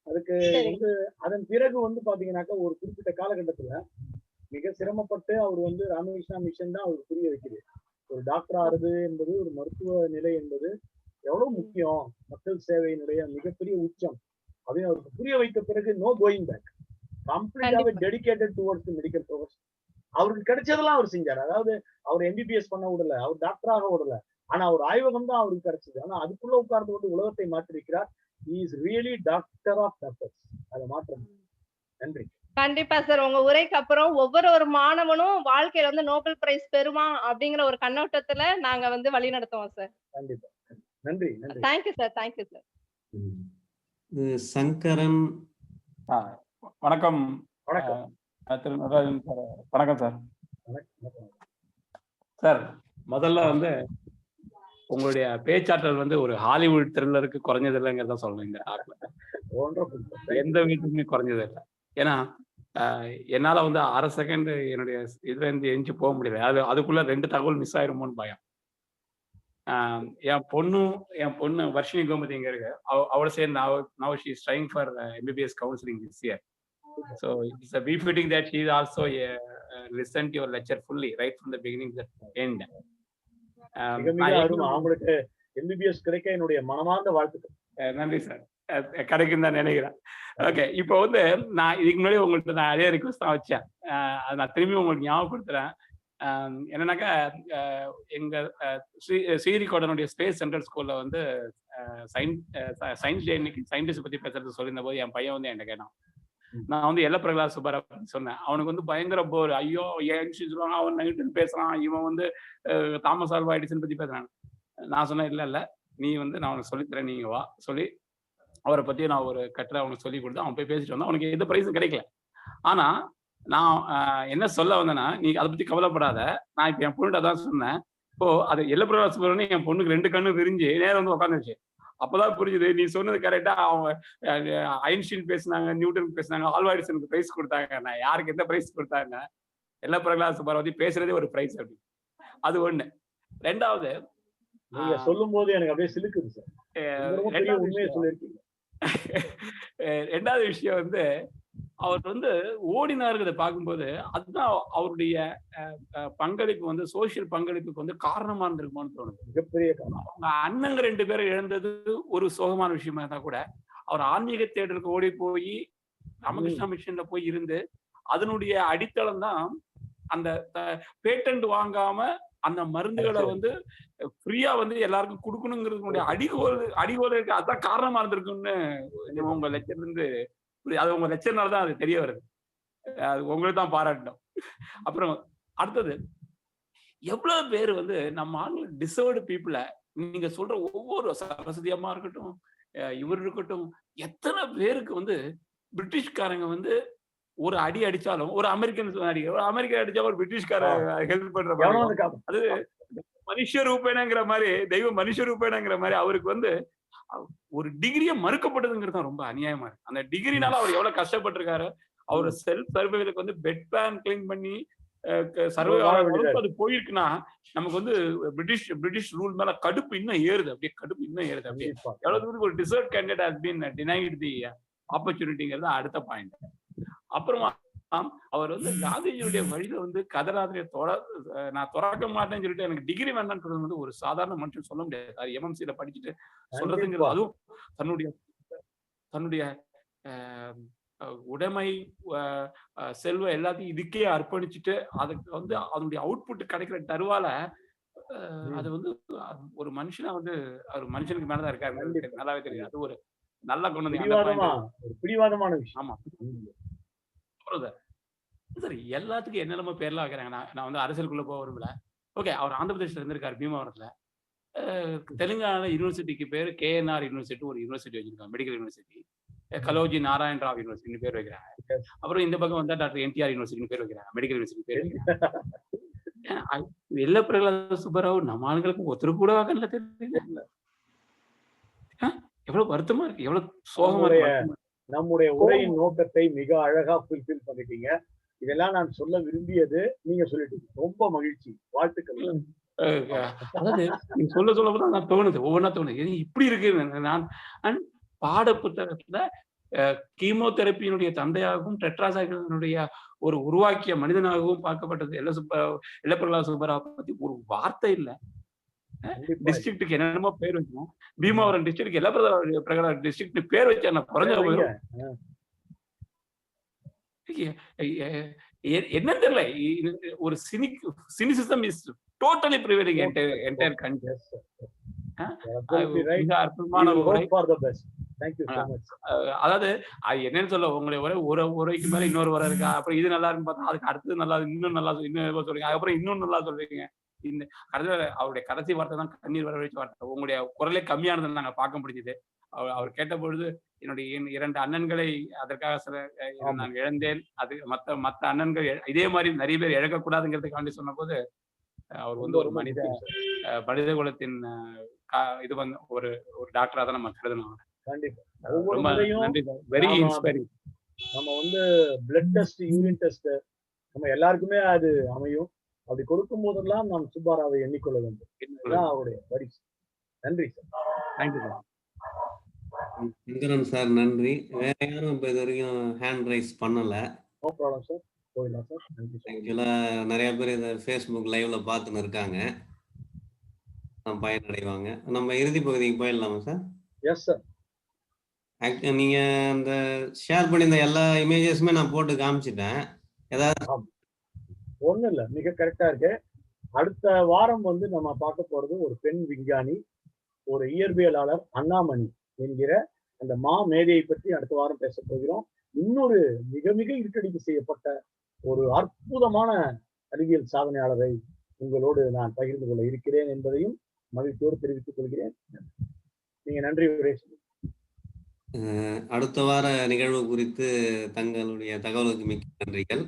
அதுக்கு வந்து அதன் பிறகு வந்து பாத்தீங்கன்னாக்கா ஒரு குறிப்பிட்ட காலகட்டத்துல மிக சிரமப்பட்டு அவர் வந்து ராமகிருஷ்ணா மிஷன் தான் அவருக்கு புரிய வைக்குது. ஒரு டாக்டர் ஆறுது என்பது, ஒரு மருத்துவ நிலை என்பது எவ்வளவு முக்கியம், மக்கள் சேவையினுடைய மிகப்பெரிய உச்சம் அப்படின்னு அவருக்கு புரிய வைத்த பிறகு நோ கோயிங் பேக். கம்ப்ளீட்டாவே டெடிகேட்டட் டுவர்ட்ஸ் மெடிக்கல் ப்ரொஃபஷன். அவருக்கு கிடைச்சதெல்லாம் அவர் செஞ்சார். அதாவது அவர் MBBS பண்ண விடல, அவர் டாக்டராக விடல, ஆனா அவர் ஆய்வகம் தான் அவருக்கு கிடைச்சது. ஆனா அதுக்குள்ள உட்கார்ந்து வந்து உலகத்தை மாற்றிருக்கிறார். He is really doctor of doctors. அதை மாற்றம். நன்றி. கண்டிப்பா சார். உங்க உரைக்கு அப்புறம் ஒவ்வொரு மாணவனும் வாழ்க்கையில வந்து நோபல் பிரைஸ் பெறுவான் அப்படிங்கிற ஒரு கண்ணோட்டத்துல நாங்க வந்து வழி நடத்துவோம் சார். கண்டிப்பா. நன்றி. Thank you sir. Thank you sir. Sankaran. வணக்கம். வணக்கம் திரு நடராஜன் சார். வணக்கம் சார். சார் முதல்ல வந்து உங்களுடைய பேச்சாற்றல் வந்து ஒரு ஹாலிவுட் த்ரில்லருக்கு குறைஞ்சது இல்லைங்கிறத சொல்றீங்க. எந்த வீட்டுக்குமே குறைஞ்சது இல்லை. ஏன்னா என்னால வந்து அரை செகண்ட் என்னுடைய இதுல இருந்து எஞ்சி போக முடியல. அதுக்குள்ள 2 தகவல் மிஸ் ஆயிருமோன்னு பயம். என் பொண்ணு வர்ஷினி கோமதி இங்க இருக்கு. அவள சேர்ந்து now she is trying for MBBS counseling this year. So it's a befitting that she is also listened to your lecture fully right from the beginning to the end. மிக அருமை. அவங்களுக்கு எம்பிபிஎஸ் கிடைக்க என்னுடைய மனமார்ந்த வாழ்த்துக்கள். நன்றி சார். கிடைக்கும் தான் நினைக்கிறேன். ஓகே, இப்போ வந்து நான் இதுக்கு முன்னாடி உங்கள்கிட்ட நான் அதே ரிக்வஸ்ட் தான் வச்சேன். அதை நான் திரும்பி உங்களுக்கு ஞாபகப்படுத்துறேன். என்னன்னாக்கா எங்க ஸ்ரீரிகோடனுடைய ஸ்பேஸ் சென்ட்ரல் ஸ்கூல்ல வந்து சயின்ஸ் டே இன்னைக்கு சயின்டிஸ்ட் பத்தி பேசுறது சொல்லியிருந்த போது என் பையன் வந்து என்கிட்ட கேட்டான். நான் வந்து எல்லப்பிரகலாத் சுப்பரா சொன்னேன். அவனுக்கு வந்து பயங்கர போர். ஐயோ ஏன் சொல்லுவாங்க, அவன் நைட்டு பேசுறான், இவன் வந்து தாமஸ் ஆல்வா எடிசன் பத்தி பேசுறான். நான் சொன்னேன், இல்ல நீ வந்து நான் அவனுக்கு சொல்லித்தரேன், நீங்க வா சொல்லி அவரை பத்தி நான் ஒரு கட்டுரை அவனுக்கு சொல்லி கொடுத்து அவன் போய் பேசிட்டு வந்தான். அவனுக்கு எந்த பிரைஸும் கிடைக்கல. ஆனா நான் என்ன சொல்ல வந்தேன்னா, நீ அதை பத்தி கவலைப்படாத. நான் இப்ப என் பொண்ணுகிட்ட தான் சொன்னேன். இப்போ அது எல்லப்பிரகலாத் சுப்பரா என் பொண்ணுக்கு 2 கண்ணு விரிஞ்சு நேரம் வந்து உட்காந்துருச்சு. அப்பதான் புரிஞ்சுது நீ சொன்னது கரெக்டா. அவங்க ஐன்ஸ்டீன் பேசினாங்க, நியூட்டன் பேசினாங்க, ஆல்வா எடிசனுக்கு பிரைஸ் கொடுத்தாங்க. நான் யாருக்கு எந்த பிரைஸ் கொடுத்தாங்க? எல்லப்பிரகலாத் சுப்பரா பத்தி பேசுறதே ஒரு பிரைஸ் அப்படி. அது ஒண்ணு. ரெண்டாவது, நீங்க சொல்லும் போது எனக்கு அப்படியே சிலுக்குது சார். ரெண்டாவது விஷயம் வந்து அவர் வந்து ஓடினாருங்கிறத பார்க்கும்போது அதுதான் அவருடைய பங்களிப்பு வந்து சோசியல் பங்களிப்புக்கு வந்து காரணமா இருந்திருக்குமோன்னு தோணுது. மிகப்பெரிய காரணம். அவங்க அண்ணங்க 2 பேரும் இழந்தது ஒரு சோகமான விஷயமா இருந்தா கூட அவர் ஆன்மீக தேடலுக்கு ஓடி போய் ராமகிருஷ்ணா மிஷன்ல போய் இருந்து அதனுடைய அடித்தளம் தான் அந்த பேட்டன்ட் வாங்காம அந்த மருந்துகளை வந்து ஃப்ரீயா வந்து எல்லாருக்கும் கொடுக்கணுங்கிறதுனுடைய அடிகோல் இருக்கு. அதான் காரணமா இருந்திருக்குன்னு உங்க லெக்சர்ல இருந்து அது உங்க லெக்சர்னாலதான் அது தெரிய வருது. அது உங்களுக்கு தான் பாராட்டணும். அப்புறம் அடுத்தது, எவ்வளவு பேர் வந்து நம்ம ஆளுங்க டிசர்வ்டு பீப்புளை நீங்க சொல்ற ஒவ்வொரு சரஸ்வதி அம்மா இருக்கட்டும், இவர் இருக்கட்டும், எத்தனை பேருக்கு வந்து பிரிட்டிஷ்காரங்க வந்து ஒரு அடி அடிச்சாலும் ஒரு அமெரிக்கன் அடிச்சா ஒரு பிரிட்டிஷ்கார ஹெல்ப் பண்ற மாதிரி, அது மனுஷ ரூபேனங்கிற மாதிரி, தெய்வ மனுஷ ரூபேனங்கிற மாதிரி அவருக்கு வந்து ஒரு டிகிரியை மறுக்கப்பட்டதுங்கிறது ரொம்ப அநியாயமா இருக்கு. அந்த டிகிரினால அவர் எவ்வளவு கஷ்டப்பட்டிருக்காரு. அவர் செல்ஃப் சர்வைவலுக்கு வந்து பெட் பேன் கிளீன் பண்ணி சர்வே அது போயிருக்குன்னா நமக்கு வந்து பிரிட்டிஷ் ரூல் மேல கடுப்பு இன்னும் ஏறுது. அப்படியே கடுப்பு இன்னும் ஏறுது. அப்படியே எவ்வளவு தூரம் ஒரு deserved candidate has been denied the ஆப்பர்ச்சுனிட்டிங்கிறது அடுத்த பாயிண்ட். அப்புறமா அவர் வந்து காந்திஜியுடைய வழியில வந்து கதராதிரிய நான் திறக்க மாட்டேன்னு சொல்லிட்டு எனக்கு டிகிரி வேண்டாம்னு சொல்றது வந்து ஒரு சாதாரண மனுஷன் சொல்ல முடியாது. அது எம்எம்சியில படிச்சுட்டு சொல்றதுங்கிறது, அதுவும் தன்னுடைய உடைமை செல்வ எல்லாத்தையும் இதுக்கே அர்ப்பணிச்சுட்டு அதுக்கு வந்து அதனுடைய அவுட்புட் கிடைக்கிற தருவால அது வந்து ஒரு மனுஷனா வந்து அவர் மனுஷனுக்கு மேலதான் இருக்காரு. நல்லாவே தெரியும். அது ஒரு நல்ல குணம், பிடிவாதமான விஷயம். ஆமா. சரி, எல்லாத்துக்கும் என்னெல்லாமோ பேர்லாம் வைக்கிறாங்க. நான் வந்து அரசியலுக்குள்ள போக விரும்பல. ஓகே, அவர் ஆந்திர பிரதேசத்துல இருந்திருக்காரு, பீமாவரத்துல. தெலுங்கானா யூனிவர்சிட்டிக்கு பேர் KNR யூனிவர்சிட்டி ஒரு யூனிவர்சிட்டி வச்சிருக்காங்க, மெடிக்கல் யூனிவர்சிட்டி. கலோஜி நாராயண ராவ் யூனிவர்சிட்டின்னு பேர் வைக்கிறாங்க. அப்புறம் இந்த பக்கம் வந்தா டாக்டர் NTR யூனிவர்சிட்டின்னு பேர் வைக்கிறாங்க, மெடிக்கல் யூனிவர்சிட்டி பேர் வைக்கிறாங்க. எல்லப்பிரகலாத் சுப்பராவ் நம்ம ஆளுங்களுக்கு ஒருத்தர் கூட வாக்கல தெரியல. எவ்வளவு வருத்தமா இருக்கு, எவ்வளவு சோகமா இருக்கு. நம்முடைய உரையின் நோக்கத்தை மிக அழகா ஃபுல்ஃபில் பண்ணிட்டீங்க. இதெல்லாம் நான் சொல்ல விரும்பியது நீங்க சொல்லிட்டீங்க. ரொம்ப மகிழ்ச்சி, வாழ்த்துக்கள். அதாவது நீங்க சொல்லதான் நான் தோணுது, ஒவ்வொன்றா தோணுது இப்படி இருக்கு. நான் பாட புத்தகத்துல கீமோதெரப்பியினுடைய தந்தையாகவும் டெட்ராசைக்ளினுடைய ஒரு உருவாக்கிய மனிதனாகவும் பார்க்கப்பட்டது எல்லப்பிரகலாத் சுப்பராவ் பத்தி ஒரு வார்த்தை இல்லை. டிஸ்ட்ரிக்ட்டுக்கு என்னென்னமோ பேர் வைக்கணும். பீமாவரம் டிஸ்ட்ரிக்ட் எல்லப்பிரகலாத் டிஸ்ட்ரிக்ட் பேர் வச்சா நான் குறைஞ்ச என்னன்னு தெரியல. ஒரு cynicism is totally prevailing entire country. அற்புதமான உரை. அதாவது என்னன்னு சொல்ல, உங்களுடைய உரைக்கு மேல இன்னொரு உரை இருக்கா, அப்புறம் இது நல்லா இருக்குன்னு பார்த்தா அதுக்கு அடுத்தது நல்லா, இன்னும் நல்லா இன்னும் சொல்றீங்க, அதுக்கப்புறம் இன்னும் நல்லா சொல்றீங்க. இந்த அவருடைய கடைசி வார்த்தை தான் கண்ணீர் வர வச்ச வார்த்தை. உங்களுடைய குரலே கம்மியானதை நாங்க பார்க்க முடிஞ்சது. அவர் கேட்ட பொழுது என்னுடைய 2 அண்ணன்களை அதற்காக நான் இழந்தேன், அது மத்த அண்ணன்கள் இதே மாதிரி நிறைய பேர் இழக்கக்கூடாதுங்கிறதுக்காண்டி சொன்ன போது அவர் வந்து ஒரு மனித குலத்தின் இது வந்து ஒரு டாக்டரா தான் நம்ம கருதணும். ரொம்ப நன்றி, வெரி இன்ஸ்பைரிங். நம்ம வந்து பிளட் டெஸ்ட், யூரின் டெஸ்ட் நம்ம எல்லாருக்குமே அது அமையும். அப்படி கொடுக்கும் போதெல்லாம் நாம் சுப்பாராவை எண்ணிக்கொள்ள வேண்டும். இதுதான் அவருடைய பரிசு. நன்றி sir. Thank you sir. Sankaran sir நன்றி. வேற யாரும் இப்ப இது வரைக்கும் ஹேண்ட் ரைஸ் பண்ணல. No problem sir. போயிடலாம் சார். நன்றி சார். ஆக்சுவலா நிறைய பேர் இதை ஃபேஸ்புக் லைவ்ல பார்த்துன்னு இருக்காங்க, பயனடைவாங்க. நம்ம இறுதி பகுதிக்கு போயிடலாமா சார்? Yes sir. நீங்க அந்த ஷேர் பண்ணியிருந்த எல்லா இமேஜஸுமே நான் போட்டு காமிச்சிட்டேன். ஏதாவது ஒண்ணும் இல்ல, மிக கரெக்டா இருக்கு. அடுத்த வாரம் வந்து நம்ம பார்க்க போறது ஒரு பெண் விஞ்ஞானி, ஒரு இயற்பியலாளர் அண்ணாமணி என்கிற அந்த மேதையை பற்றி அடுத்த வாரம் பேச போகிறோம். இன்னொரு மிக மிக இருக்கடிப்பு செய்யப்பட்ட ஒரு அற்புதமான அறிவியல் சாதனையாளரை உங்களோடு நான் பகிர்ந்து கொள்ள இருக்கிறேன் என்பதையும் மகிழ்ச்சியோடு தெரிவித்துக் கொள்கிறேன். நீங்க நன்றி உரை சொல்லுங்க. அடுத்த வார நிகழ்வு குறித்து தங்களுடைய தகவலுக்கு மிக்க நன்றிகள்.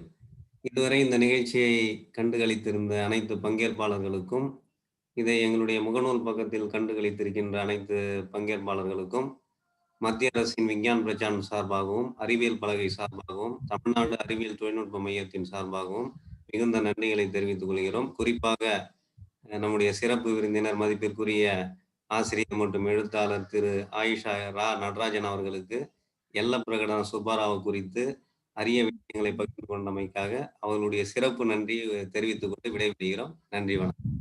இதுவரை இந்த நிகழ்ச்சியை கண்டுகளித்திருந்த அனைத்து பங்கேற்பாளர்களுக்கும், இதை எங்களுடைய முகநூல் பக்கத்தில் கண்டுகளித்திருக்கின்ற அனைத்து பங்கேற்பாளர்களுக்கும், மத்திய அரசின் விஞ்ஞான் பிரச்சாரம் சார்பாகவும், அறிவியல் பலகை சார்பாகவும், தமிழ்நாடு அறிவியல் தொழில்நுட்ப மையத்தின் சார்பாகவும் மிகுந்த நன்றிகளை தெரிவித்துக் கொள்கிறோம். குறிப்பாக நம்முடைய சிறப்பு விருந்தினர் மதிப்பிற்குரிய ஆசிரியர் மற்றும் எழுத்தாளர் திரு ஆயிஷா ரா நடராஜன் அவர்களுக்கு எல்ல பிரகடன சுப்பாராவ் குறித்து அரிய விஷயங்களை பகிர்ந்து கொண்டமைக்காக அவர்களுடைய சிறப்பு நன்றி தெரிவித்துக் கொண்டு விடைபெறுகிறோம். நன்றி, வணக்கம்.